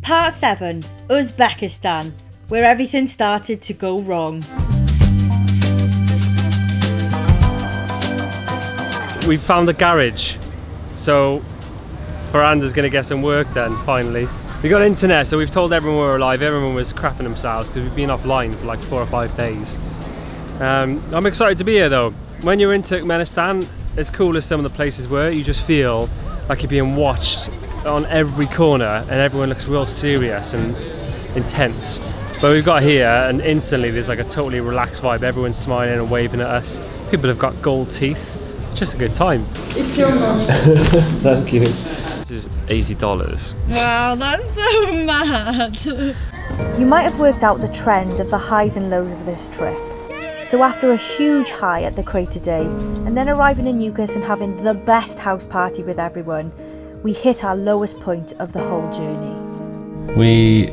Part 7, Uzbekistan, where everything started to go wrong. We found the garage, so Veranda's going to get some work done finally. We got internet, so we've told everyone we're alive. Everyone was crapping themselves because we've been offline for like 4 or 5 days. I'm excited to be here though. When you're in Turkmenistan, as cool as some of the places were, you just feel like you're being watched on every corner and everyone looks real serious and intense. But we've got here and instantly there's like a totally relaxed vibe. Everyone's smiling and waving at us. People have got gold teeth. Just a good time. It's your mum. Thank you. This is $80. Wow, that's so mad. You might have worked out the trend of the highs and lows of this trip. So after a huge high at the crater day, and then arriving in Newcastle and having the best house party with everyone, we hit our lowest point of the whole journey. We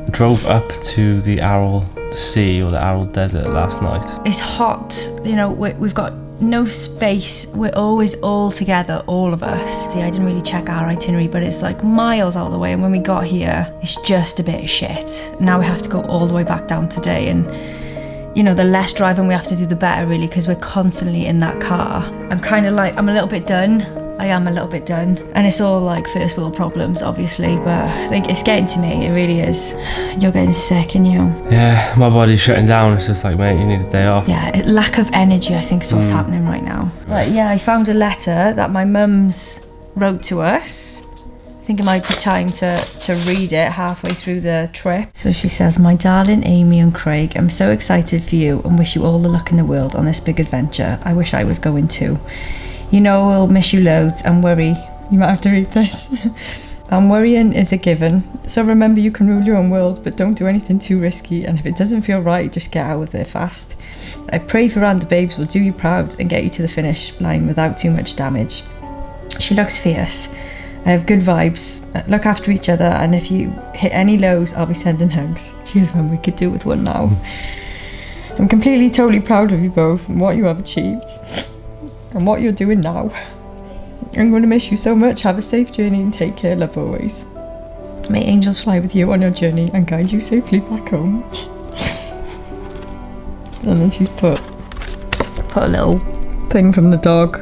drove up to the Aral Sea or the Aral Desert last night. It's hot, you know, we've got no space. We're always all together, all of us. See, I didn't really check our itinerary, but it's like miles out of the way, and when we got here, it's just a bit of shit. Now we have to go all the way back down today, and you know, the less driving we have to do, the better really, because we're constantly in that car. I'm kind of like, I'm a little bit done. I am a little bit done. And it's all like first world problems, obviously, but I think it's getting to me, it really is. You're getting sick, and you? Yeah, my body's shutting down. It's just like, mate, you need a day off. Yeah, lack of energy, I think, is what's happening right now. But yeah, I found a letter that my mum's wrote to us. I think it might be time to read it halfway through the trip. So she says, "My darling Amy and Craig, I'm so excited for you and wish you all the luck in the world on this big adventure. I wish I was going too. You know we'll miss you loads and worry." You might have to read this. "And worrying is a given. So remember you can rule your own world, but don't do anything too risky. And if it doesn't feel right, just get out of there fast. I pray Veranda Babes will do you proud and get you to the finish line without too much damage. She looks fierce. I have good vibes. Look after each other, and if you hit any lows, I'll be sending hugs. Cheers, man, we could do with one now. I'm completely, totally proud of you both and what you have achieved and what you're doing now. I'm going to miss you so much. Have a safe journey and take care. Love always. May angels fly with you on your journey and guide you safely back home." And then she's put a little thing from the dog.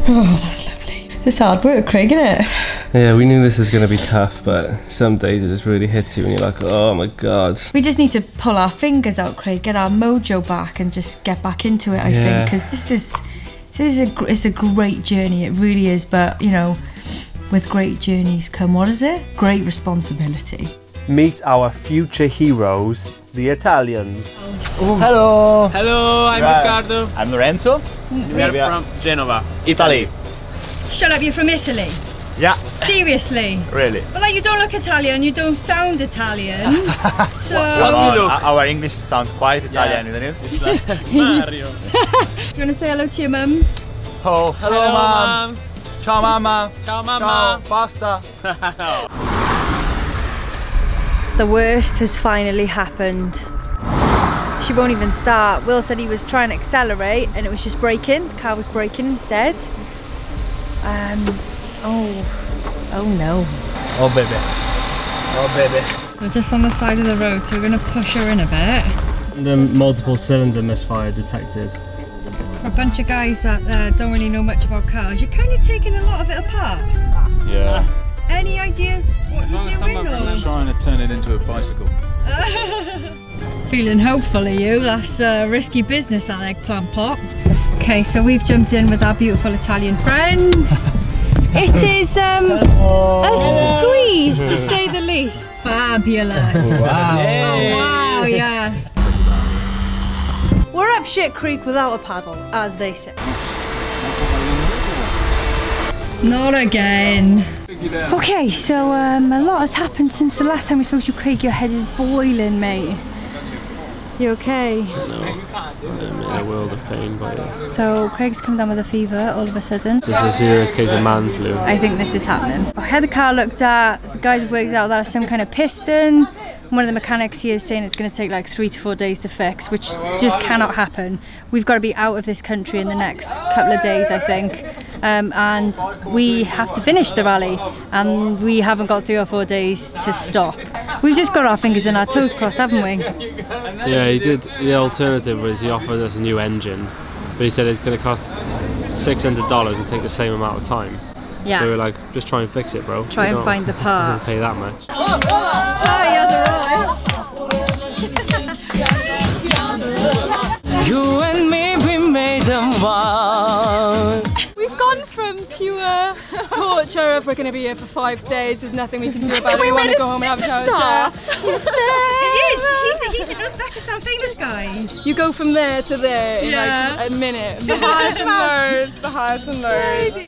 Oh, that's lovely. It's hard work, Craig, isn't it? Yeah, we knew this was going to be tough, but some days it just really hits you and you're like, oh my god. We just need to pull our fingers out, Craig, get our mojo back and just get back into it, I think, because it's a great journey, it really is, but, you know, with great journeys come, what is it? Great responsibility. Meet our future heroes, the Italians. Oh. Hello! Hello, I'm Riccardo. I'm Lorenzo. We are from Genova, Italy. Shut up, you're from Italy? Yeah. Seriously? Really? Well, like, you don't look Italian, you don't sound Italian. So... Our English sounds quite Italian, isn't it? It's like Mario. Do you want to say hello to your mums? Oh, hello, mom. Ciao, mama. Ciao, mama. Ciao, basta. The worst has finally happened. She won't even start. Will said he was trying to accelerate and it was just braking. The car was braking instead. Oh no. Oh baby. Oh baby. We're just on the side of the road, so we're going to push her in a bit. The multiple cylinder misfire detected. For a bunch of guys that don't really know much about cars, you're kind of taking a lot of it apart. Yeah. Any ideas what you're doing? I'm trying to turn it into a bicycle. Feeling hopeful, are you? That's risky business, that eggplant pot. Okay, so we've jumped in with our beautiful Italian friends. It is a squeeze, to say the least. Fabulous. Wow. Oh wow, yeah. We're up shit creek without a paddle, as they say. Not again. Okay, so a lot has happened since the last time we spoke to you, Craig. Your head is boiling, mate. You okay? No, I'm in a world of pain, but yeah. So Craig's come down with a fever all of a sudden. This is a serious case of man flu. I think this is happening. I had the car looked at, the guys have worked out that it's some kind of piston. One of the mechanics here is saying it's going to take like 3 to 4 days to fix, which just cannot happen. We've got to be out of this country in the next couple of days, I think. And we have to finish the rally, and we haven't got 3 or 4 days to stop. We've just got our fingers and our toes crossed, haven't we? Yeah, he did. The alternative was he offered us a new engine, but he said it's going to cost $600 and take the same amount of time. Yeah. So we were like, just try and fix it, bro. Try and find the part. Pay that much. You and me, we made them wild. We've gone from pure torture of we're going to be here for 5 days, there's nothing we can do about it, we want to go home and have a shower. He's an Uzbekistan famous guy. You go from there to there in like a minute. The highs and lows, the highs and lows.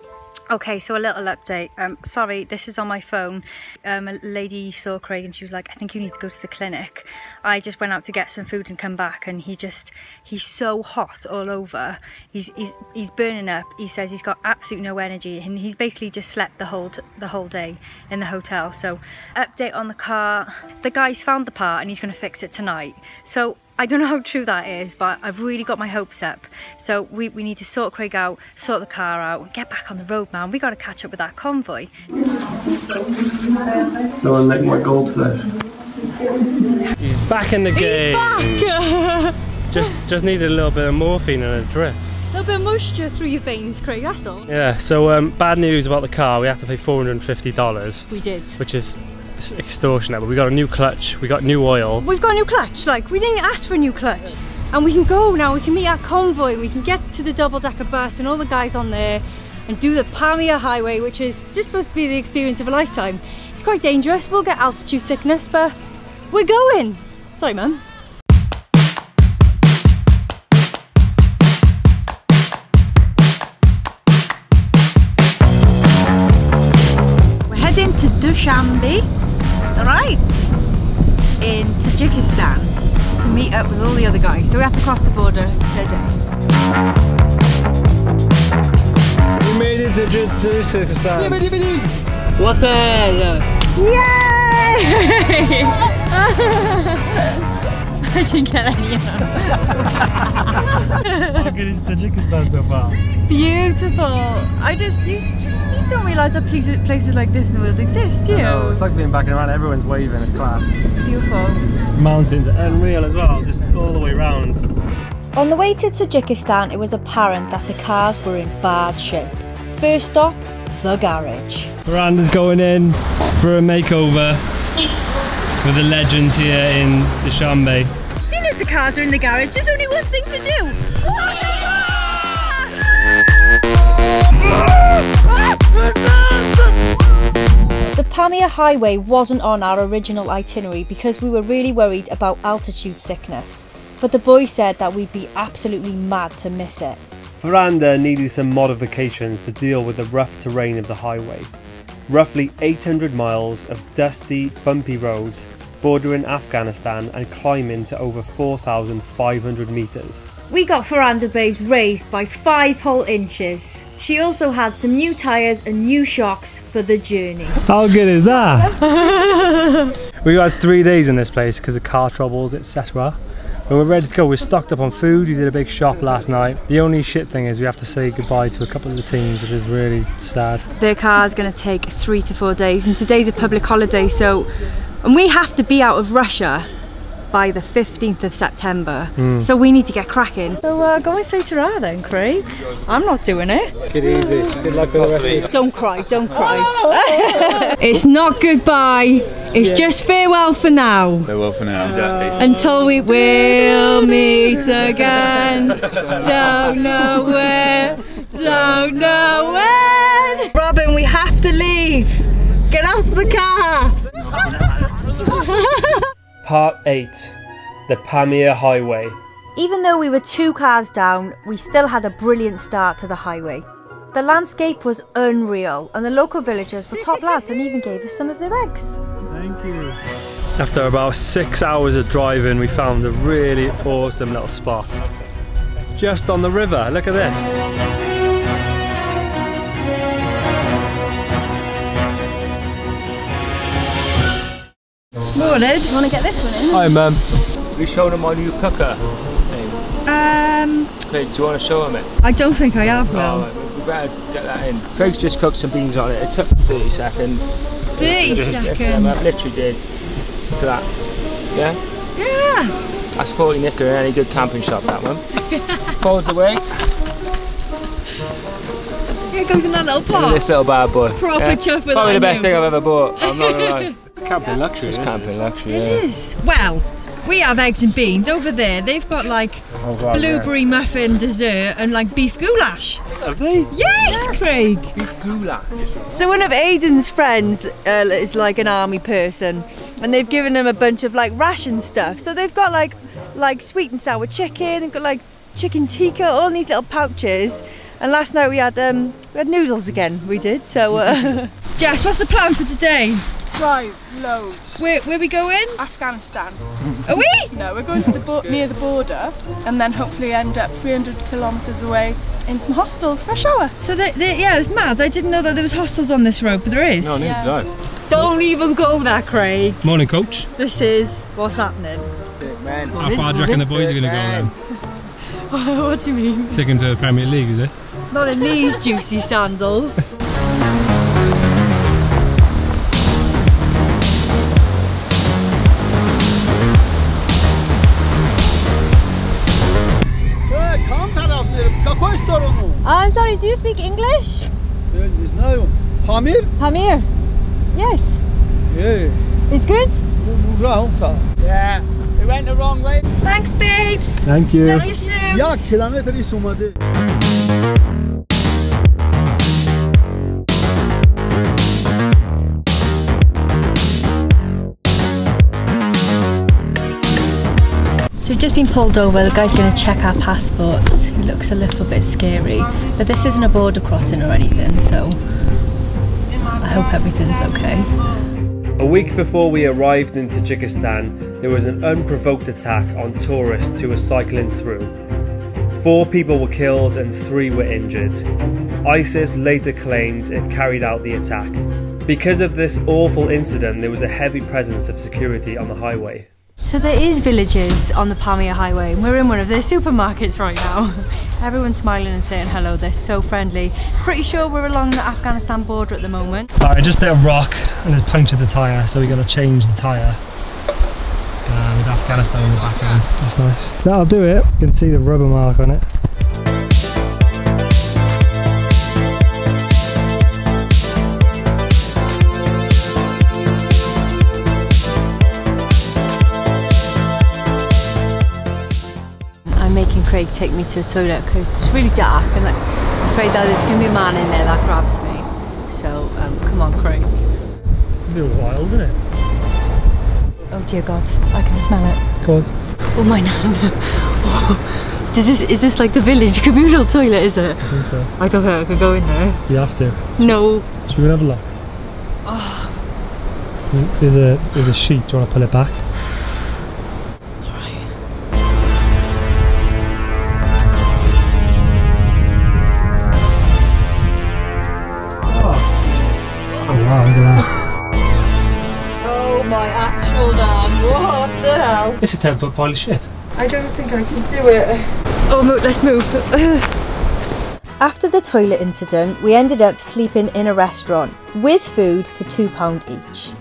Okay, so a little update. Sorry, this is on my phone. A lady saw Craig and she was like, I think you need to go to the clinic. I just went out to get some food and come back, and he's so hot all over. He's burning up. He says he's got absolutely no energy, and he's basically just slept the whole day in the hotel. So update on the car. The guy's found the part and he's going to fix it tonight. So I don't know how true that is, but I've really got my hopes up. So we need to sort Craig out, sort the car out, and get back on the road, man. We got to catch up with that convoy. Someone lick my goldfish. He's back in the game. He's back! just needed a little bit of morphine and a drip. little bit of moisture through your veins, Craig, that's all. Yeah, so bad news about the car, we had to pay $450. We did. Which is extortionate, but we got a new clutch, we got new oil. We've got a new clutch, like we didn't ask for a new clutch. And we can go now, we can meet our convoy, we can get to the double-decker bus and all the guys on there and do the PAMIR highway, which is just supposed to be the experience of a lifetime. It's quite dangerous, we'll get altitude sickness, but we're going. Sorry, Mum. We're heading to Dushanbe, alright, in Tajikistan, to meet up with all the other guys, so we have to cross the border today. We made it to Tajikistan. What the hell? Yay! I didn't get any of them. How good is Tajikistan so far? Beautiful. You just don't realise that places like this in the world exist, do you? No, it's like being back and around, everyone's waving, it's class. Beautiful. Mountains are unreal as well, just all the way round. On the way to Tajikistan, it was apparent that the cars were in bad shape. First stop, the garage. Miranda's going in for a makeover with the legends here in Dushanbe. Seeing as the cars are in the garage, there's only one thing to do. The PAMIR highway wasn't on our original itinerary because we were really worried about altitude sickness, but the boys said that we'd be absolutely mad to miss it. Veranda needed some modifications to deal with the rough terrain of the highway. Roughly 800 miles of dusty, bumpy roads bordering Afghanistan and climbing to over 4,500 metres. We got Veranda bays raised by 5 whole inches. She also had some new tyres and new shocks for the journey. How good is that? We got 3 days in this place because of car troubles, etc. When we're ready to go, we're stocked up on food. We did a big shop last night. The only shit thing is we have to say goodbye to a couple of the teams, which is really sad. Their car's going to take 3 to 4 days, and today's a public holiday, and we have to be out of Russia by the 15th of September, so we need to get cracking. So go and say ta-ra then, Craig. I'm not doing it. Get easy. Good luck with the rest of it. Don't cry, don't cry. It's not goodbye, it's just farewell for now. Farewell for now. Exactly. Until we will meet again. Don't know where, don't know when. Robin, we have to leave. Get off the car. Part 8. The PAMIR Highway. Even though we were 2 cars down, we still had a brilliant start to the highway. The landscape was unreal and the local villagers were top lads and even gave us some of their eggs. Thank you. After about 6 hours of driving, we found a really awesome little spot. Just on the river, look at this. Morning. Do you want to get this one in? Hi, Mum. We showed them my new cooker thing. Craig, do you want to show them it? I don't think I have, Will. Right, we better get that in. Craig's just cooked some beans on it. It took 30 seconds. 30 seconds? I literally did. Look at that. Yeah? Yeah. That's 40 knicker in any good camping shop, that one. Pulls away. Here goes in that little pot. This little bad boy. Proper chuff with probably the best thing I've ever bought. I'm not gonna lie. Camping luxury. It's camping luxury, It is. Well, we have eggs and beans. Over there, they've got like blueberry muffin dessert and like beef goulash. Have they? Yes, Craig. Beef goulash. So one of Aiden's friends is like an army person, and they've given him a bunch of like ration stuff. So they've got like sweet and sour chicken. They've got like chicken tikka, all in these little pouches. And last night we had noodles again. We did. So Jess, what's the plan for today? Drive loads. Where we going? Afghanistan. Are we? No, we're going to the near the border, and then hopefully end up 300 kilometres away in some hostels for a shower. So yeah, it's mad. I didn't know that there was hostels on this road, but there is. No, neither did I. Don't even go there, Craig. Morning, coach. This is what's happening. Man. How far do you reckon the boys are going to go then? What do you mean? Take them to the Premier League, is it? Not in these juicy sandals. Come, I'm sorry, do you speak English? There's no PAMIR? PAMIR. Yes. Yeah. It's good? Yeah. We went the wrong way. Thanks, babes. Thank you. See you soon. Ya kilometre is olmadı. So we've just been pulled over. The guy's going to check our passports. He looks a little bit scary, but this isn't a border crossing or anything, so I hope everything's okay. A week before we arrived in Tajikistan, there was an unprovoked attack on tourists who were cycling through. 4 people were killed and 3 were injured. ISIS later claimed it carried out the attack. Because of this awful incident, there was a heavy presence of security on the highway. So there is villages on the PAMIR highway, and we're in one of their supermarkets right now. Everyone's smiling and saying hello, they're so friendly. Pretty sure we're along the Afghanistan border at the moment. Alright, just hit a rock and it's punctured the tyre, so we're going to change the tyre. With Afghanistan in the background. That's nice. That'll do it. You can see the rubber mark on it. I'm making Craig take me to the toilet because it's really dark and I'm afraid that there's going to be a man in there that grabs me. So come on, Craig. It's a bit wild, isn't it? Oh dear God, I can smell it. Go on. Oh my nan. Oh. Is this like the village communal toilet, is it? I think so. I don't think I could go in there. You have to. No. Should we have a look? Oh. There's a sheet. Do you want to pull it back? Alright. Oh wow, look at that. Oh my actual damn, what the hell? It's a 10-foot pile of shit. I don't think I can do it. Oh, let's move. After the toilet incident, we ended up sleeping in a restaurant with food for £2 each.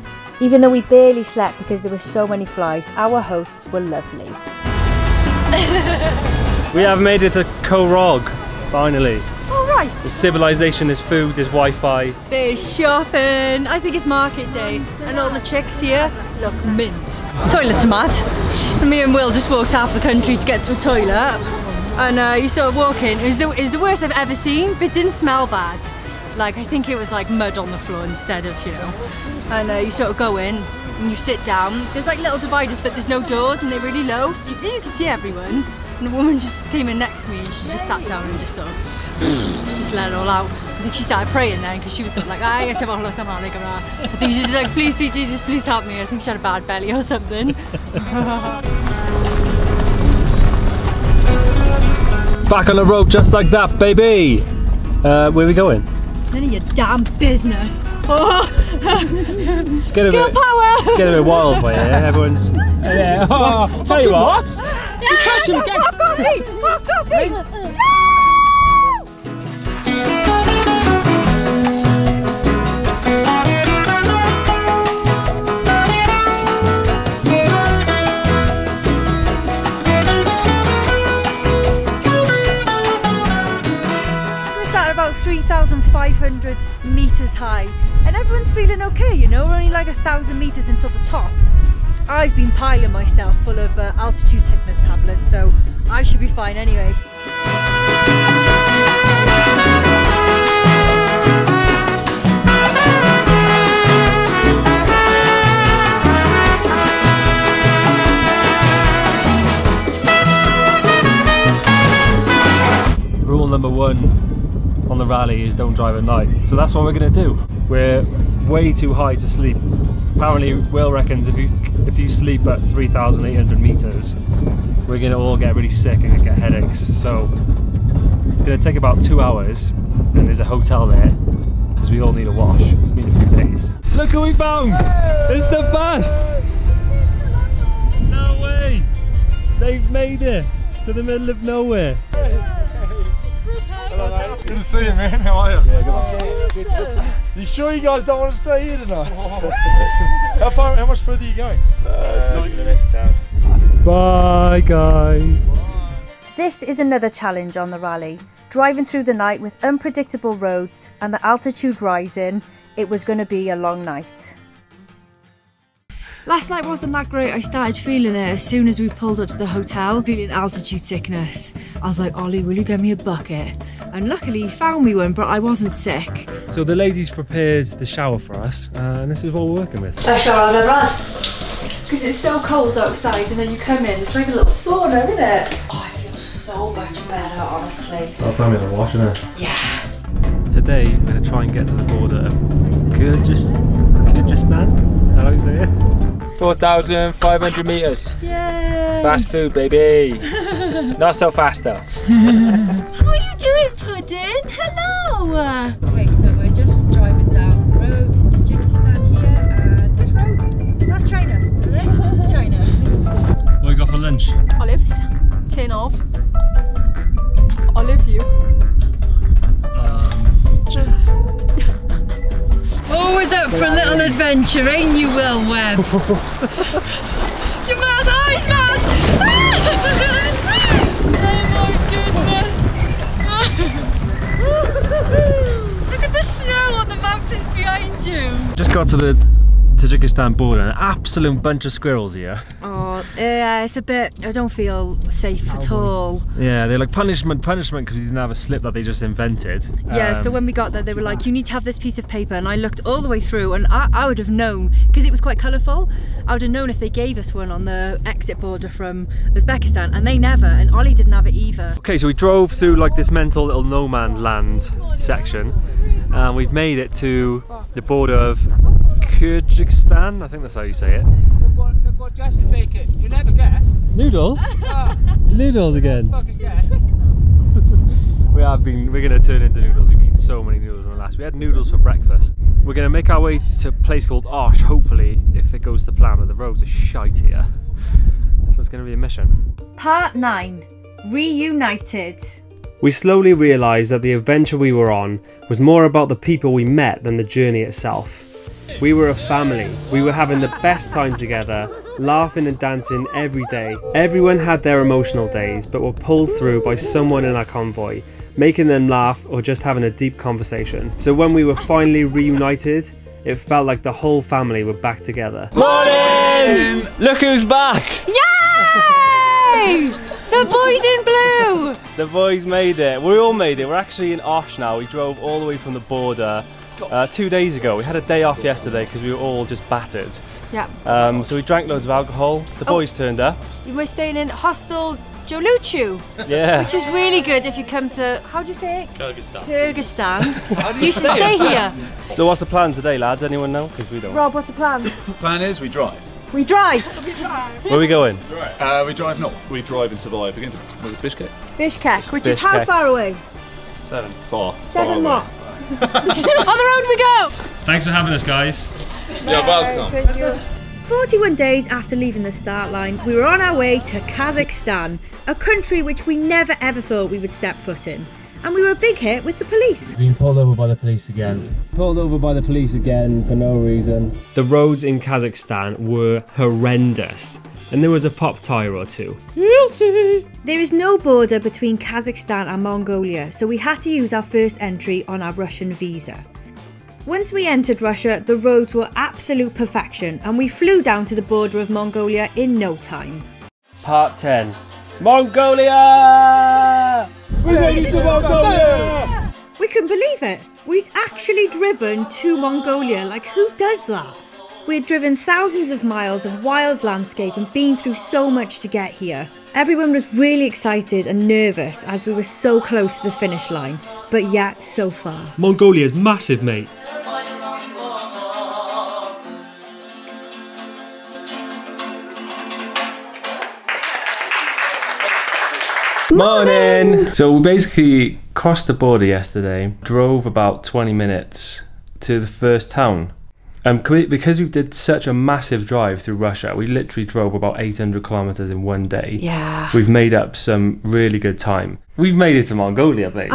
Even though we barely slept because there were so many flies, our hosts were lovely. We have made it to Korog, finally. All right. There's civilization, there's food, there's Wi-Fi. There's shopping. I think it's market day. And all the chicks here look mint. Toilets are mad. So me and Will just walked half the country to get to a toilet. And you sort of walk in. It was the worst I've ever seen, but it didn't smell bad. Like, I think it was like mud on the floor instead of, you know. And you sort of go in and you sit down. There's like little dividers, but there's no doors and they're really low, so you can see everyone. And the woman just came in next to me and she just sat down and just sort of just let it all out. I think she started praying then because she was sort of like, I think she was like, please sweet Jesus, please help me. I think she had a bad belly or something. Back on the road just like that, baby! Where are we going? None of your damn business. Oh. It's getting a bit wild by here. Everyone's. Yeah. Oh, tell you what. You touch him again. I've got me. I've got me. About 3,500 meters high, and everyone's feeling okay, you know. We're only like 1,000 meters until the top. I've been piling myself full of altitude sickness tablets, so I should be fine anyway. Rule number 1 on the rally is don't drive at night. So that's what we're going to do. We're way too high to sleep. Apparently Will reckons if you sleep at 3,800 meters, we're going to all get really sick and get headaches. So it's going to take about 2 hours, and there's a hotel there because we all need a wash. It's been a few days. Look who we found! It's the bus! No way! They've made it to the middle of nowhere. Good to see you, man. How are you? Yeah, good. You sure you guys don't want to stay here tonight? How much further are you going? To the next town. Bye, guys. This is another challenge on the rally. Driving through the night with unpredictable roads and the altitude rising, it was going to be a long night. Last night wasn't that great. I started feeling it as soon as we pulled up to the hotel, feeling altitude sickness. I was like, Ollie, will you get me a bucket? And luckily he found me one, but I wasn't sick. So the ladies prepared the shower for us, and this is what we're working with. Best shower I've ever had. Because it's so cold outside and then you come in, it's like a little sauna, isn't it? Oh, I feel so much better, honestly. That's time in the wash, isn't it? Yeah. Today we're going to try and get to the border of Kyrgyzstan. Is that how you say it? 4,500 meters. Yay! Fast food, baby. Not so fast though. How are you doing, Puddin'? Hello! Okay, so we're just driving down the road to Tajikistan here, and this road, that's China, isn't it? China. What you got for lunch? Olives. Tin of. Olive you. Cheers. Always up for a little adventure, ain't you, Will Webb? You're mad! Oh, he's mad! Oh my goodness! Look at the snow on the mountains behind you! Just got to the Tajikistan border, an absolute bunch of squirrels here. Oh, yeah, it's a bit, I don't feel safe at all. Yeah, they're like punishment because we didn't have a slip that they just invented. Yeah, so when we got there, they were like, you need to have this piece of paper, and I looked all the way through, and I would have known, because it was quite colourful, I would have known if they gave us one on the exit border from Uzbekistan, and they never, and Ollie didn't have it either. Okay, so we drove through like this mental little no man's land section, and we've made it to the border of Kyrgyzstan, I think that's how you say it. Look what Jess is making. You never guessed. Noodles? Oh. Noodles again. Fucking guess. We're going to turn into noodles. We've eaten so many noodles in the last. We had noodles for breakfast. We're going to make our way to a place called Osh, hopefully, if it goes to plan, but the roads are shite here. So it's going to be a mission. Part 9. Reunited. We slowly realised that the adventure we were on was more about the people we met than the journey itself. We were a family. We were having the best time together, laughing and dancing every day. Everyone had their emotional days, but were pulled through by someone in our convoy, making them laugh or just having a deep conversation. So when we were finally reunited, it felt like the whole family were back together. Morning! Look who's back! Yay! The boys in blue! The boys made it. We all made it. We're actually in Osh now. We drove all the way from the border 2 days ago. We had a day off yesterday because we were all just battered. Yeah. So we drank loads of alcohol. The boys turned up. We're staying in Hostel Joluchu. Yeah. Which is really good if you come to, how do you say it? Kyrgyzstan. Kyrgyzsn. You should stay here. So what's the plan today, lads? Anyone know? Because we don't. Rob, what's the plan? The plan is we drive. We drive. Where are we going? We drive north. We drive and survive again to Bishkek. Bishkek, which is how far away? 7. Far. 7 what? On the road we go! Thanks for having us, guys. You're welcome. Thank you. 41 days after leaving the start line, we were on our way to Kazakhstan, a country which we never ever thought we would step foot in. And we were a big hit with the police. Being pulled over by the police again. Pulled over by the police again for no reason. The roads in Kazakhstan were horrendous, and there was a pop tyre or two. Guilty! There is no border between Kazakhstan and Mongolia, so we had to use our first entry on our Russian visa. Once we entered Russia, the roads were absolute perfection, and we flew down to the border of Mongolia in no time. Part 10. Mongolia! We made it to Mongolia! We couldn't believe it. We'd actually driven to Mongolia. Like, who does that? We had driven thousands of miles of wild landscape and been through so much to get here. Everyone was really excited and nervous as we were so close to the finish line, but yet so far. Mongolia's massive, mate. Morning! So we basically crossed the border yesterday, drove about 20 minutes to the first town. Because we did such a massive drive through Russia, we literally drove about 800 kilometers in one day. Yeah. We've made up some really good time. We've made it to Mongolia, babes.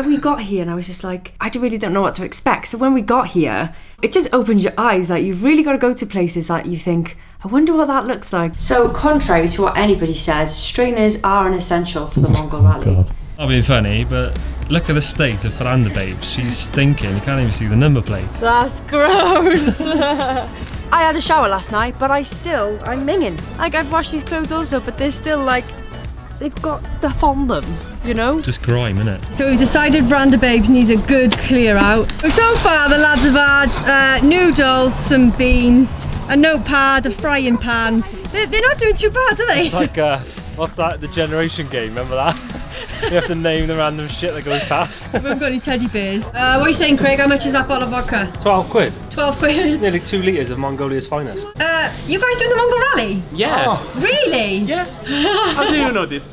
We got here and I was just like, I really don't know what to expect. So when we got here, it just opens your eyes. Like, you've really got to go to places that you think, I wonder what that looks like. So contrary to what anybody says, strainers are an essential for the Mongol Rally. Not being funny, but look at the state of Veranda Babe. She's stinking. You can't even see the number plate. That's gross. I had a shower last night, but I'm minging. Like, I've washed these clothes also, but they're still like, they've got stuff on them, you know? Just grime, innit? So we've decided Veranda Babes needs a good clear out. So far the lads have had noodles, some beans, a notepad, a frying pan. They're not doing too bad, are they? It's like, what's that, the generation game, remember that? You have to name the random shit that goes past. We haven't got any teddy bears. What are you saying, Craig? How much is that bottle of vodka? 12 quid. 12 quid? It's nearly 2 litres of Mongolia's finest. You guys doing the Mongol Rally? Yeah. Oh. Really? Yeah. How do you know this?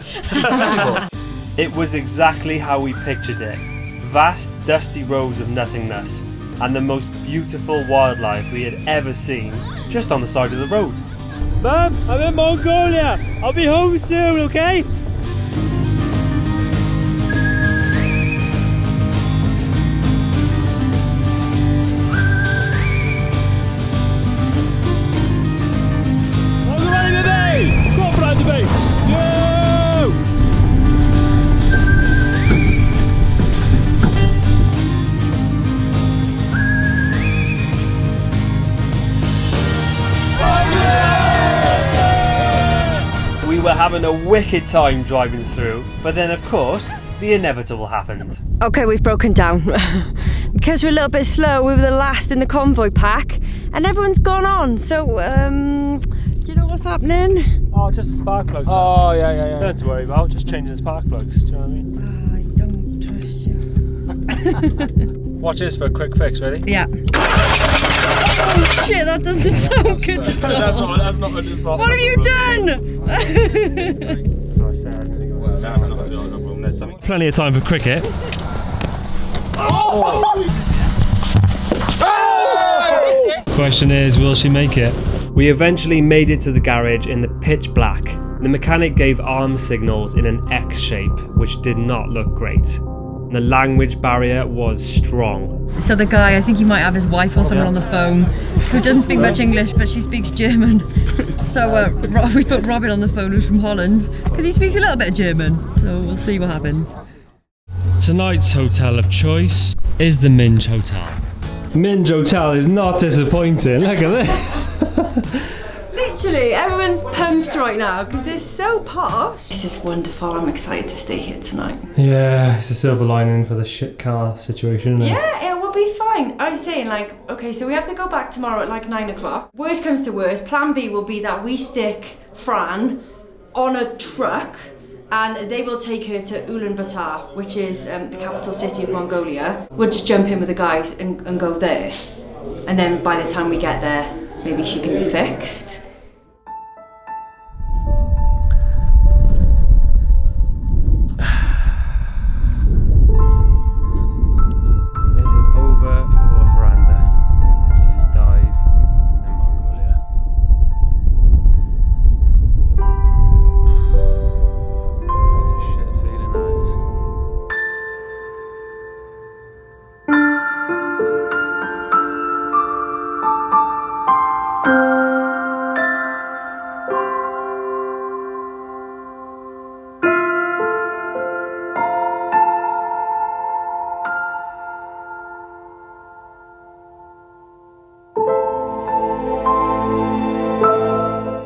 It was exactly how we pictured it. Vast, dusty roads of nothingness, and the most beautiful wildlife we had ever seen, just on the side of the road. Mum, I'm in Mongolia. I'll be home soon, okay? We were having a wicked time driving through, but then of course, the inevitable happened. Okay, we've broken down. Because we're a little bit slow, we were the last in the convoy pack, and everyone's gone on, so, do you know what's happening? Oh, just the spark plugs. Oh, yeah. Don't have to worry about, just changing the spark plugs, do you know what I mean? I don't trust you. Watch this for a quick fix, ready? Yeah. Oh shit, that doesn't sound good at all. That's not on this part. What have you done? That's what I said. There's something. Plenty of time for cricket. Question is, will she make it? We eventually made it to the garage in the pitch black. The mechanic gave arm signals in an X shape, which did not look great. The language barrier was strong. So the guy, I think he might have his wife or someone on the phone who doesn't speak much English, but she speaks German. So we put Robin on the phone, who's from Holland, because he speaks a little bit of German. So we'll see what happens. Tonight's hotel of choice is the Minge Hotel. Minge Hotel is not disappointing, look at this. Literally, everyone's pumped right now because it's so posh. This is wonderful. I'm excited to stay here tonight. Yeah, it's a silver lining for the shit car situation, isn't it? Yeah, it will be fine. I was saying, like, okay, so we have to go back tomorrow at like 9 o'clock. Worst comes to worst, plan B will be that we stick Fran on a truck and they will take her to Ulaanbaatar, which is the capital city of Mongolia. We'll just jump in with the guys and go there. And then by the time we get there, maybe she can be fixed.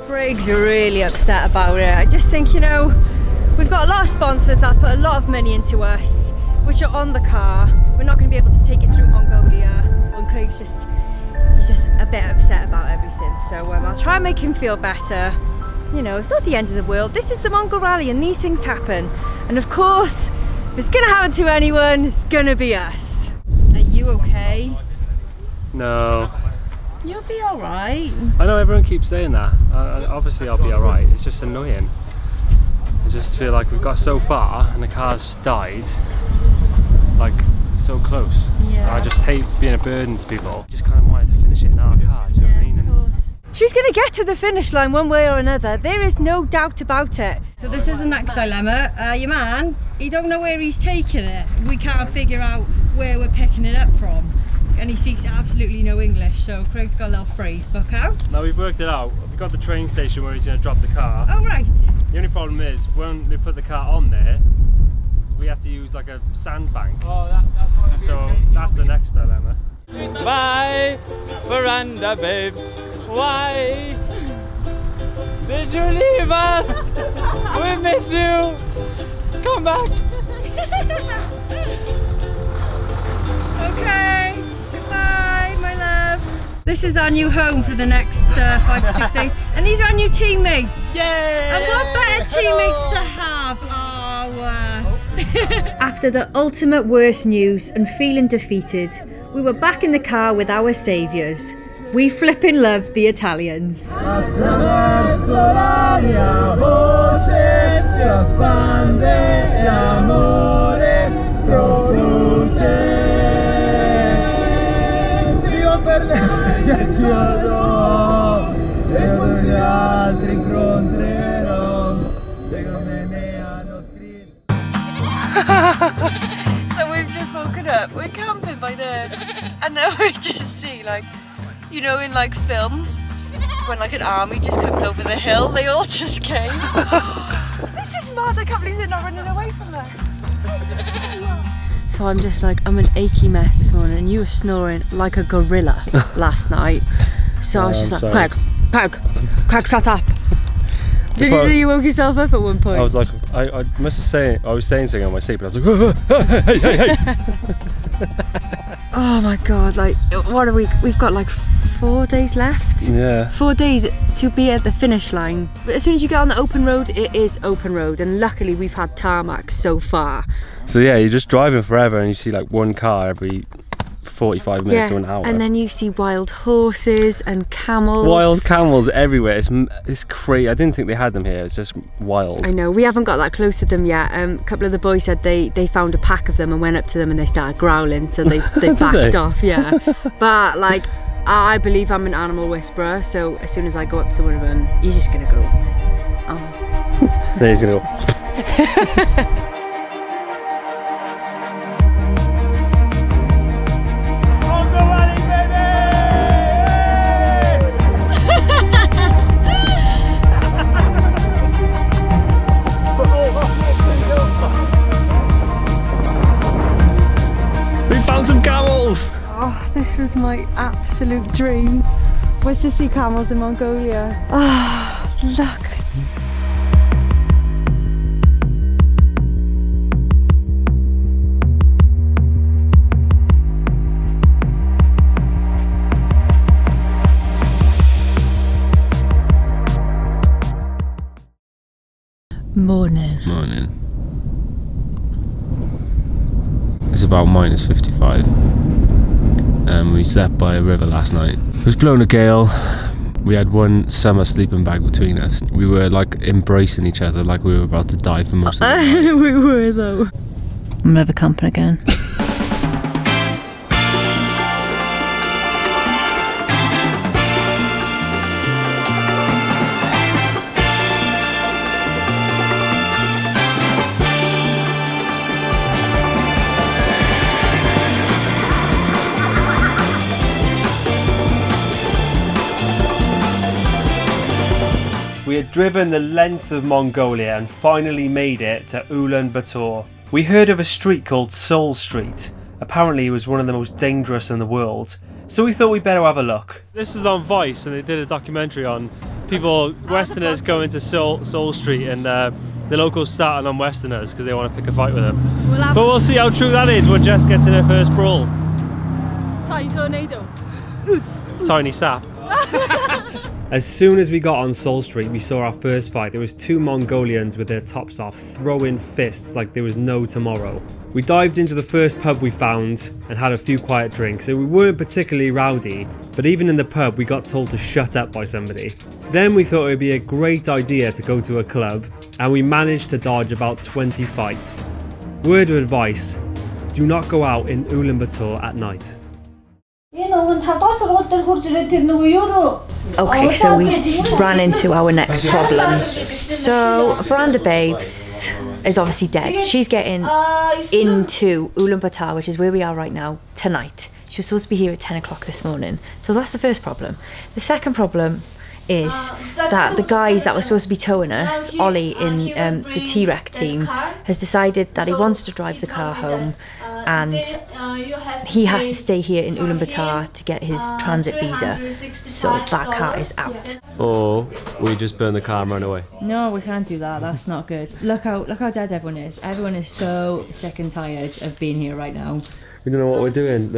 Craig's really upset about it. I just think, you know, we've got a lot of sponsors that put a lot of money into us, which are on the car. We're not going to be able to take it through Mongolia. And Craig's he's just a bit upset about everything. So I'll try and make him feel better. You know, it's not the end of the world. This is the Mongol Rally and these things happen. And of course, if it's going to happen to anyone, it's going to be us. Are you okay? No. You'll be alright. I know everyone keeps saying that. Obviously I'll be alright. It's just annoying. I just feel like we've got so far and the car's just died. Like, so close. Yeah. I just hate being a burden to people. Just kind of wanted to finish it in our car, do you know what I mean? And she's going to get to the finish line one way or another. There is no doubt about it. So this is the next dilemma. Your man, he don't know where he's taking it. We can't figure out where we're picking it up from. and he speaks absolutely no English, so Craig's got a little phrase book out. Now we've worked it out. We've got the train station where he's going to drop the car. Oh right. The only problem is when they put the car on there, we have to use like a sandbank. Oh, that's what so that's the next dilemma. Bye, veranda babes. Why did you leave us? We miss you. Come back. Okay, goodbye, my love. This is our new home for the next 5 to 6 days, and these are our new teammates. Yay! And what better teammates to have? After the ultimate worst news and feeling defeated, we were back in the car with our saviours. We flippin' love the Italians. Attraverso la mia voce si espande l'amore produce. Io per lei chiedo e tutti gli altri incontrerò. Secondo me hanno scritto. So we've just woken up. We're camping by there, and now we just see like. You know, in like films, when like an army just comes over the hill, they all just came. This is mad, I can't believe they're not running away from us. So I'm just like, I'm an achy mess this morning, and you were snoring like a gorilla last night. So I was just like, Craig, shut up. Did you say you woke yourself up at one point? I was like, I must have said, I was saying something on my sleep, but I was like, hey. Oh my god, like, what are we've got like 4 days left? Yeah. 4 days to be at the finish line. But as soon as you get on the open road, it is open road, and luckily we've had tarmac so far. So yeah, you're just driving forever and you see like one car every 45 minutes to an hour. And then you see wild horses and camels. Wild camels everywhere. It's crazy. I didn't think they had them here. It's just wild. I know. We haven't got that close to them yet. A couple of the boys said they found a pack of them and went up to them and they started growling, so they backed off. Yeah. But like, I believe I'm an animal whisperer, so as soon as I go up to one of them, you're just gonna go, oh. Then he's gonna go. Some camels! Oh, this was my absolute dream, was to see camels in Mongolia. Oh, look. Morning. It's about -55. We slept by a river last night. It was blowing a gale. We had one summer sleeping bag between us. We were like embracing each other like we were about to die for most of the night. We were though. I'm never camping again. We had driven the length of Mongolia and finally made it to Ulaanbaatar. We heard of a street called Seoul Street. Apparently it was one of the most dangerous in the world, so we thought we'd better have a look. This is on Vice, and they did a documentary on people, Westerners going to Seoul Street, and the locals starting on Westerners because they want to pick a fight with them. But we'll see how true that is when Jess gets in her first brawl. Tiny tornado. Tiny sap. As soon as we got on Seoul Street, we saw our first fight. There was 2 Mongolians with their tops off, throwing fists like there was no tomorrow. We dived into the first pub we found and had a few quiet drinks. So we weren't particularly rowdy, but even in the pub we got told to shut up by somebody. Then we thought it would be a great idea to go to a club, and we managed to dodge about 20 fights. Word of advice, do not go out in Ulaanbaatar at night. Okay, so we ran into our next problem. So Veranda Babes is obviously dead. She's getting into Ulaanbaatar, which is where we are right now, tonight. She was supposed to be here at 10 o'clock this morning. So that's the first problem. The second problem is that the guys that were supposed to be towing us, Ollie in the T-Rec team, has decided that he wants to drive the car home and he has to stay here in Ulaanbaatar to get his transit visa. So that car is out. Or we just burn the car and run away. No, we can't do that. That's not good. Look how dead everyone is. Everyone is so sick and tired of being here right now. We don't know what we're doing.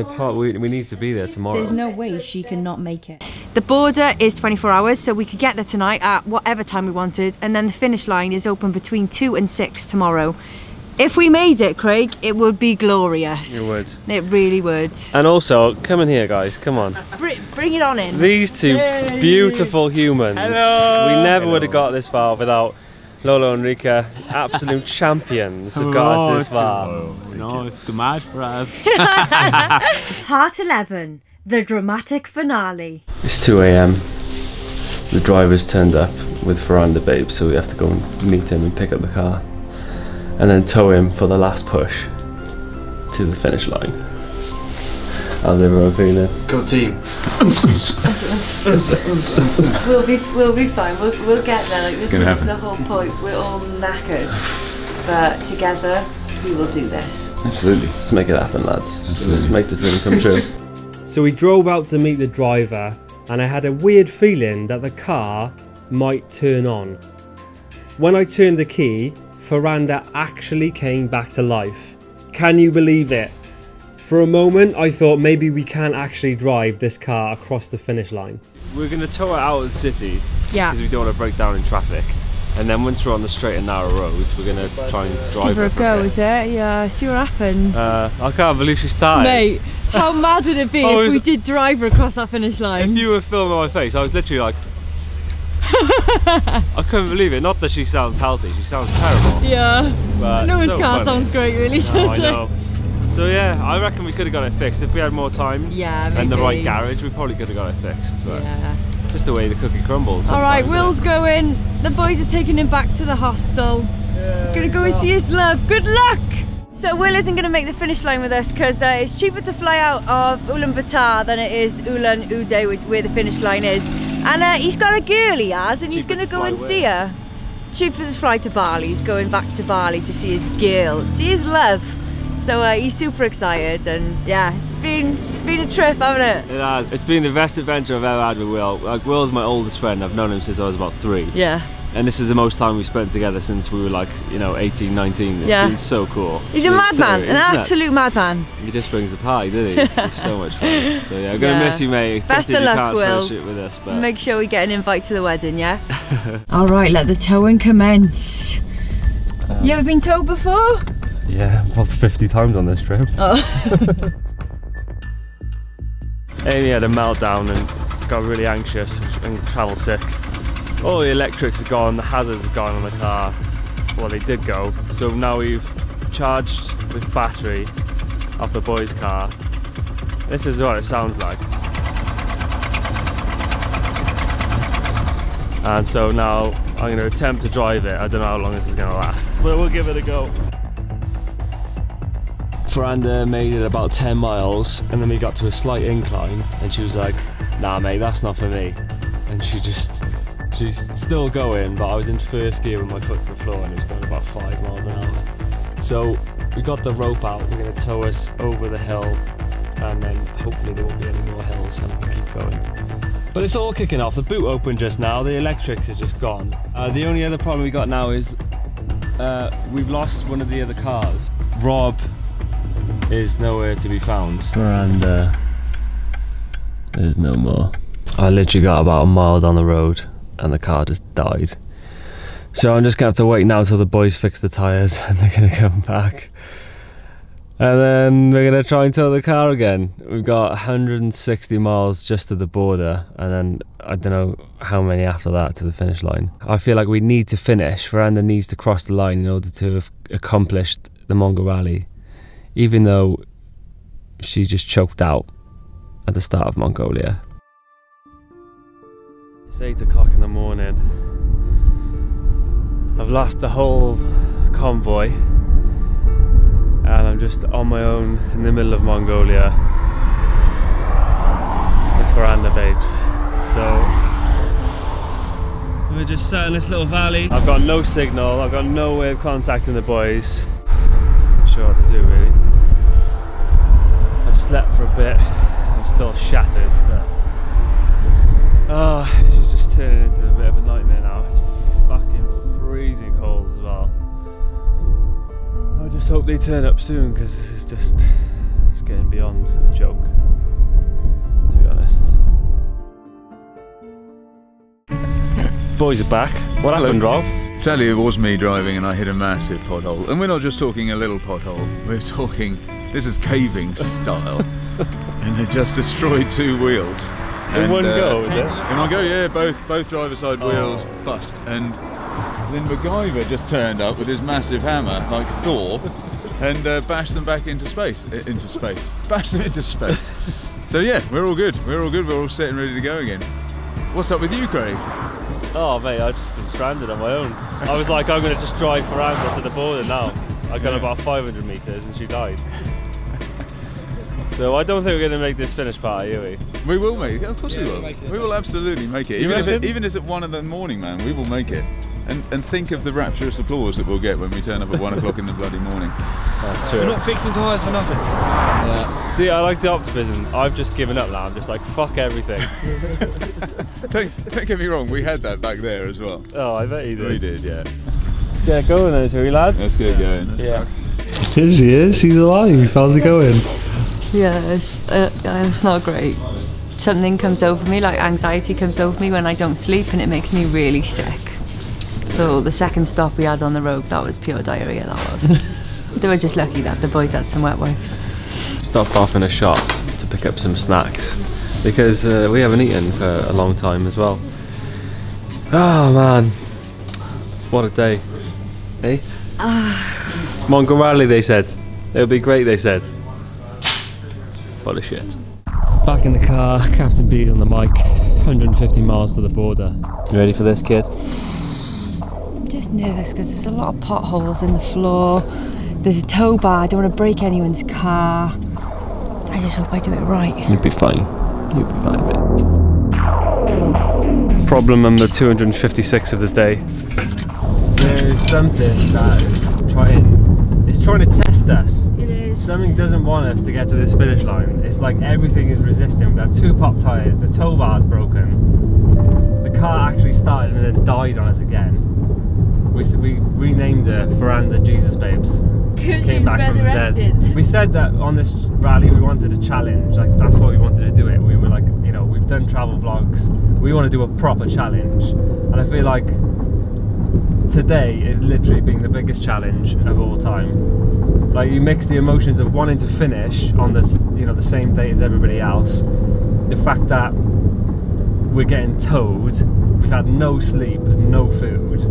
We need to be there tomorrow. There's no way she cannot make it. The border is 24 hours, so we could get there tonight at whatever time we wanted, and then the finish line is open between 2 and 6 tomorrow. If we made it, Craig, it would be glorious. It would. It really would. And also, come in here, guys. Come on. Bring it on in. These two beautiful humans. Hello. We never would have got this far without Lolo and Rika, absolute champions, have got us this far. No, it's too much for us. Part 11, the dramatic finale. It's 2 AM. The driver's turned up with Veranda Babes, so we have to go and meet him and pick up the car. And then tow him for the last push to the finish line. How's everyone feeling? Go team. We'll be fine. We'll get there. Like, this is the whole point. We're all knackered, but together we will do this. Absolutely. Let's make it happen, lads. Let's make the dream come true. So we drove out to meet the driver, and I had a weird feeling that the car might turn on. When I turned the key, Veranda actually came back to life. Can you believe it? For a moment, I thought maybe we can't actually drive this car across the finish line. We're going to tow it out of the city because we don't want to break down in traffic. And then once we're on the straight and narrow roads, we're going to try and drive Give her a go, is it? Yeah, see what happens. I can't believe she started. Mate, how mad would it be if we did drive her across that finish line? If you were filming my face, I was literally like... I couldn't believe it. Not that she sounds healthy, she sounds terrible. Yeah, but no one's so car funny. sounds great, really, does I know. So yeah, I reckon we could have got it fixed if we had more time. Yeah, maybe. And the right garage, we probably could have got it fixed. But yeah. Just the way the cookie crumbles. Alright, Will's going. The boys are taking him back to the hostel. He's gonna go and see his love. Good luck! So Will isn't going to make the finish line with us because it's cheaper to fly out of Ulaanbaatar than it is Ulan Ude, where the finish line is. And he's got a girl, he has, and he's going to go and see her. Cheaper to fly to Bali. He's going back to Bali to see his girl, see his love. So he's super excited, and yeah, it's been a trip, hasn't it? It has. It's been the best adventure I've ever had with Will. Like, Will's my oldest friend. I've known him since I was about 3. Yeah. And this is the most time we've spent together since we were like, you know, 18, 19. It's been so cool. He's a madman, an absolute madman. He just brings the party, doesn't he? It's so much fun. So yeah, I'm going to miss you, mate. Best of luck, Will. Finish it with us, but... Make sure we get an invite to the wedding, yeah? Alright, let the towing commence. You ever been towed before? Yeah, about 50 times on this trip. Oh. Amy had a meltdown and got really anxious and travel sick. All the electrics are gone, the hazards are gone on the car. Well, they did go. So now we've charged the battery off the boys' car. This is what it sounds like. And so now I'm going to attempt to drive it. I don't know how long this is going to last, but we'll give it a go. Veranda made it about 10 miles and then we got to a slight incline and she was like, nah mate, that's not for me. And she's still going, but I was in first gear with my foot to the floor and it was going about 5 miles an hour. So we got the rope out, we're going to tow us over the hill and then hopefully there won't be any more hills and we can keep going. But it's all kicking off. The boot opened just now, the electrics are just gone. The only other problem we got now is we've lost one of the other cars. Rob is nowhere to be found. Veranda, there's no more. I literally got about a mile down the road and the car just died. So I'm just gonna have to wait now till the boys fix the tyres and they're gonna come back. And then we're gonna try and tow the car again. We've got 160 miles just to the border and then I don't know how many after that to the finish line. I feel like we need to finish. Veranda needs to cross the line in order to have accomplished the Mongol Rally. Even though she just choked out at the start of Mongolia. It's 8 o'clock in the morning. I've lost the whole convoy and I'm just on my own in the middle of Mongolia with Veranda babes. So we're just sat in this little valley. I've got no signal, I've got no way of contacting the boys. Not sure what to do really. I've slept for a bit, I'm still shattered. But this is just turning into a bit of a nightmare now. It's fucking freezing cold as well. I just hope they turn up soon because this is just, it's getting beyond a joke, to be honest. Boys are back. What happened, Rob? Sadly, it was me driving and I hit a massive pothole. And we're not just talking a little pothole, we're talking, this is caving style. And it just destroyed 2 wheels. In one go, is it? In one go, yeah, both driver's side wheels bust. And then MacGyver just turned up with his massive hammer, like Thor, and bashed them back into space. Bashed them into space. So yeah, we're all good. We're all set and ready to go again. What's up with you, Craig? Oh mate, I've just been stranded on my own. I was like, I'm going to just drive Veranda to the border now. I got about 500 meters and she died. So I don't think we're going to make this finish party, are we? We will make it, of course we will. We will absolutely make it. Even if it's at 1 in the morning, man, we will make it. And think of the rapturous applause that we'll get when we turn up at 1 o'clock in the bloody morning. That's true. We're not fixing tyres for nothing. Yeah. See, I like the optimism. I've just given up now. I'm just like, fuck everything. don't get me wrong, we had that back there as well. Oh, I bet you did. We did, yeah. Let's get going then, shall we, lads? Let's get going. Yeah. Here she is, she's alive. How's it going? Yeah, it's not great. Something comes over me, like anxiety comes over me when I don't sleep, and it makes me really sick. So the second stop we had on the road, that was pure diarrhea, that was. They were just lucky that the boys had some wet wipes. Stopped off in a shop to pick up some snacks because we haven't eaten for a long time as well. Oh man, what a day, eh? Mongol Rally, they said. It'll be great, they said. Full of shit. Back in the car, Captain B on the mic, 150 miles to the border. You ready for this, kid? I'm just nervous because there's a lot of potholes in the floor. There's a tow bar, I don't want to break anyone's car. I just hope I do it right. You'll be fine. You'll be fine, mate. Problem number 256 of the day. There's something that is trying to test us. It is. Something doesn't want us to get to this finish line. It's like everything is resisting. We've had 2 pop tyres, the tow bar's broken. The car actually started and then died on us again. We renamed her Veranda Jesus Babes. Came back from the dead. We said that on this rally we wanted a challenge, like that's why we wanted to do it. We were like, you know, we've done travel vlogs, we want to do a proper challenge, and I feel like today is literally being the biggest challenge of all time. Like, you mix the emotions of wanting to finish on this, you know, the same date as everybody else, the fact that we're getting towed, we've had no sleep, no food,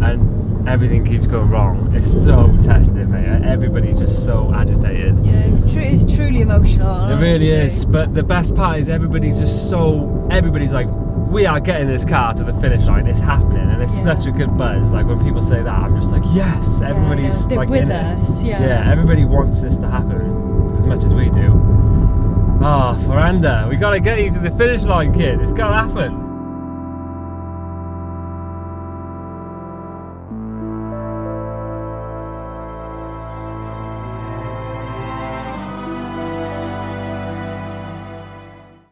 and everything keeps going wrong. It's so testing, mate. Everybody's just so agitated. Yeah, it's truly emotional. It really is. But the best part is everybody's like, we are getting this car to the finish line. It's happening, and it's such a good buzz. Like when people say that, I'm just like, yes. Everybody's like with in us. it. Yeah, everybody wants this to happen as much as we do. Ah, Veranda, we gotta get you to the finish line, kid. It's gotta happen.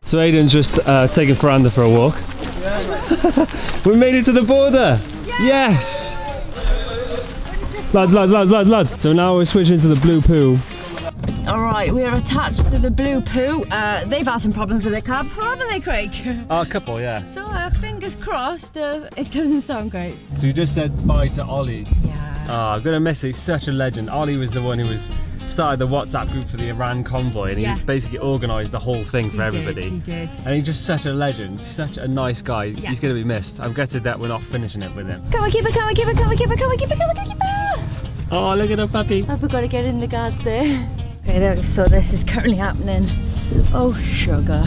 So Aidan's just taking Veranda for a walk. We made it to the border! Yes! Lads. So now we're switching to the blue poo. Alright, we are attached to the blue poo. They've had some problems with their car before, haven't they, Craig? A couple, yeah. So fingers crossed, it doesn't sound great. So you just said bye to Ollie. Yeah. I'm gonna miss it, he's such a legend. Ollie was the one who started the WhatsApp group for the Iran convoy, and he basically organised the whole thing for everybody. He did. And he's just such a legend, such a nice guy. Yeah. He's gonna be missed. I'm gutted that we're not finishing it with him. Come on, keep it, come on, keep it, come on, keep it, come on, keep it, come on, keep it. Oh, look at her puppy. I forgot to get in the guards there. Okay, so this is currently happening. Oh, sugar.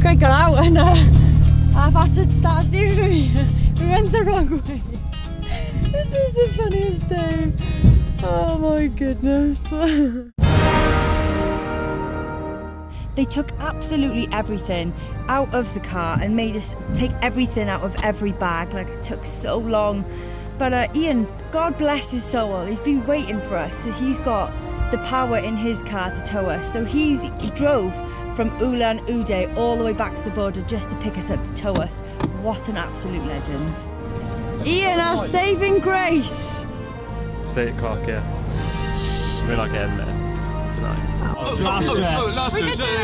Craig got out and I've had to start steering. We went the wrong way. This is the funniest day. Oh my goodness. They took absolutely everything out of the car and made us take everything out of every bag. Like, it took so long. But Ian, God bless his soul, he's been waiting for us. So he's got the power in his car to tow us. So he drove from Ulan Ude all the way back to the border just to pick us up to tow us. What an absolute legend. Ian, our saving grace. 8 o'clock, yeah. We're not getting there tonight. Last stretch.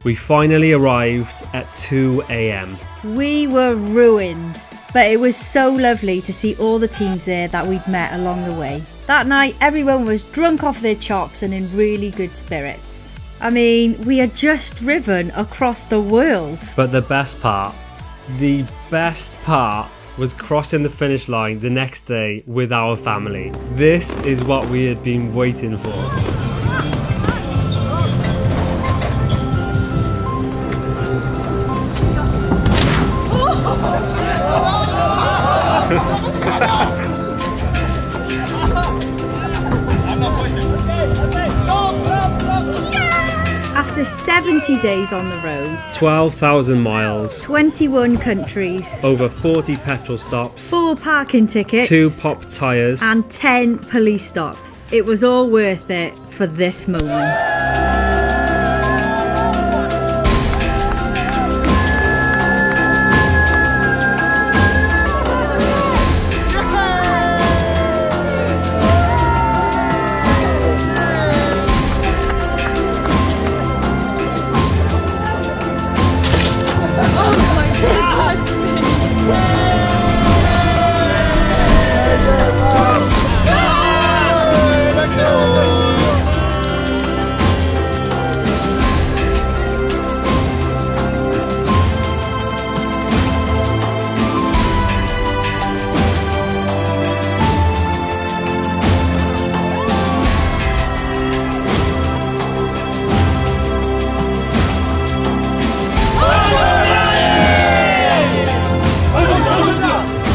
We finally arrived at 2 AM. We were ruined, but it was so lovely to see all the teams there that we'd met along the way. That night, everyone was drunk off their chops and in really good spirits. I mean, we had just driven across the world. But the best part was crossing the finish line the next day with our family. This is what we had been waiting for. After 70 days on the road, 12,000 miles, 21 countries, over 40 petrol stops, 4 parking tickets, 2 pop tyres, and 10 police stops. It was all worth it for this moment.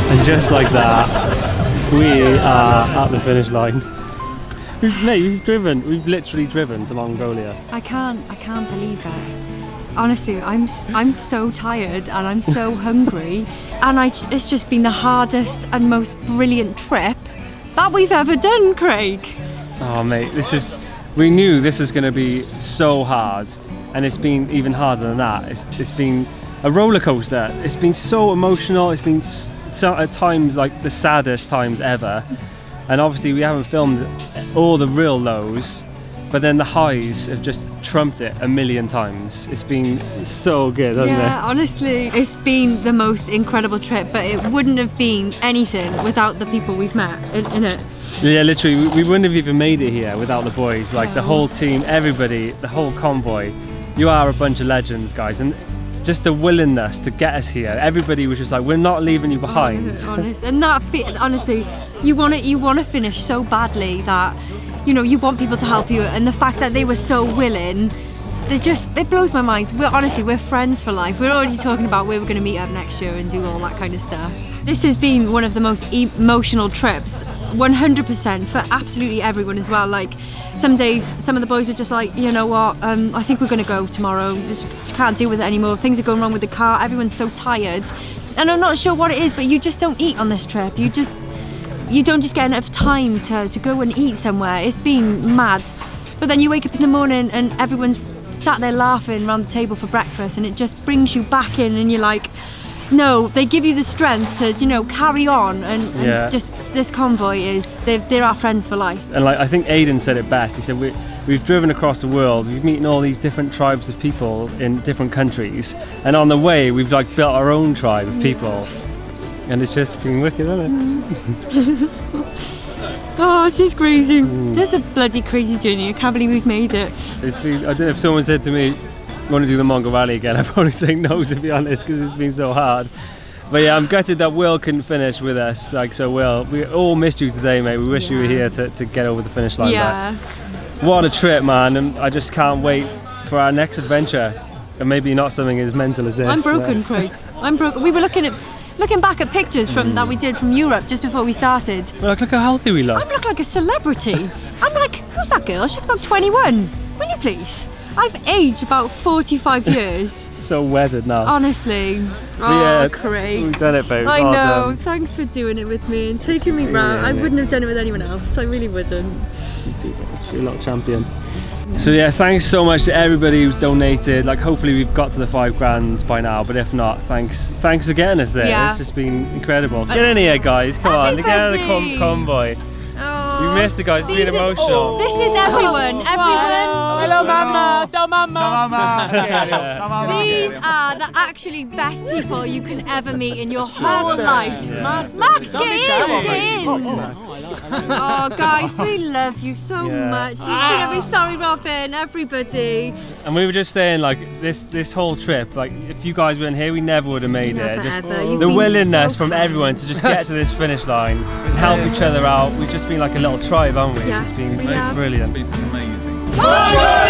And just like that, we are at the finish line. We've literally driven to Mongolia. I can't believe it. Honestly, I'm so tired and I'm so hungry, and it's just been the hardest and most brilliant trip that we've ever done, Craig. Oh mate, we knew this was going to be so hard, and it's been even harder than that. It's been a roller coaster. It's been so emotional. It's been so, at times, like the saddest times ever. And obviously we haven't filmed all the real lows, but then the highs have just trumped it a million times. It's been so good, hasn't it? Yeah, honestly, it's been the most incredible trip, but it wouldn't have been anything without the people we've met in it. Yeah, literally, we wouldn't have even made it here without the boys. Like, the whole team, everybody, the whole convoy. You are a bunch of legends, guys. And just the willingness to get us here. Everybody was just like, we're not leaving you behind. Honest. And that, honestly, you want to finish so badly that, you know, you want people to help you, and the fact that they were so willing, it blows my mind. We're friends for life. We're already talking about where we're going to meet up next year and do all that kind of stuff. This has been one of the most emotional trips, 100% for absolutely everyone as well. Like, some days, some of the boys were just like, you know what, I think we're going to go tomorrow. Just can't deal with it anymore. Things are going wrong with the car. Everyone's so tired. And I'm not sure what it is, but you just don't eat on this trip. You don't just get enough time to go and eat somewhere. It's been mad. But then you wake up in the morning and everyone's sat there laughing around the table for breakfast, and it just brings you back in, and you're like, no, they give you the strength to, you know, carry on, and just this convoy they're our friends for life. And like, I think Aidan said it best. He said, we've driven across the world, we've meeting all these different tribes of people in different countries, and on the way we've like built our own tribe of people, and it's just been wicked, hasn't it? Oh, it's just crazy. It's a bloody crazy journey. I can't believe we've made it. It's been, I don't know, if someone said to me, want to do the Mongol Rally again, I'd probably say no, to be honest, because it's been so hard. But yeah, I'm gutted that Will couldn't finish with us. Like, so Will, we all missed you today, mate. We wish you were here to get over the finish line. Yeah. Back. What a trip, man. And I just can't wait for our next adventure. And maybe not something as mental as this. I'm broken, Craig. I'm broken. We were looking back at pictures from that we did from Europe just before we started. Well, look how healthy we look. I look like a celebrity. I'm like, who's that girl? She's about 21. Will you please? I've aged about 45 years. So weathered now. Honestly. Oh, yeah, Craig. We've done it, babe. I Well know. done. Thanks for doing it with me and taking me round. I wouldn't have done it with anyone else. I really wouldn't. You too, babe. You're a little champion. So yeah, thanks so much to everybody who's donated. Like, hopefully we've got to the 5 grand by now, but if not, thanks for getting us there. Yeah. It's just been incredible. Get in here, guys. Come on, get out of the convoy. You missed it, guys. It's been emotional. This is everyone. Hello, mama. Ciao, mama. These are the actually best people you can ever meet in your whole life. Max, get in. Oh, guys, we love you so much. You shouldn't be sorry, Robin. Everybody. And we were just saying, like, this whole trip, like, if you guys weren't here, we never would have made it. Just the willingness from everyone to just get to this finish line and help each other out. We've just been like a little tribe, haven't we? It's just been brilliant. It's been amazing. Oh,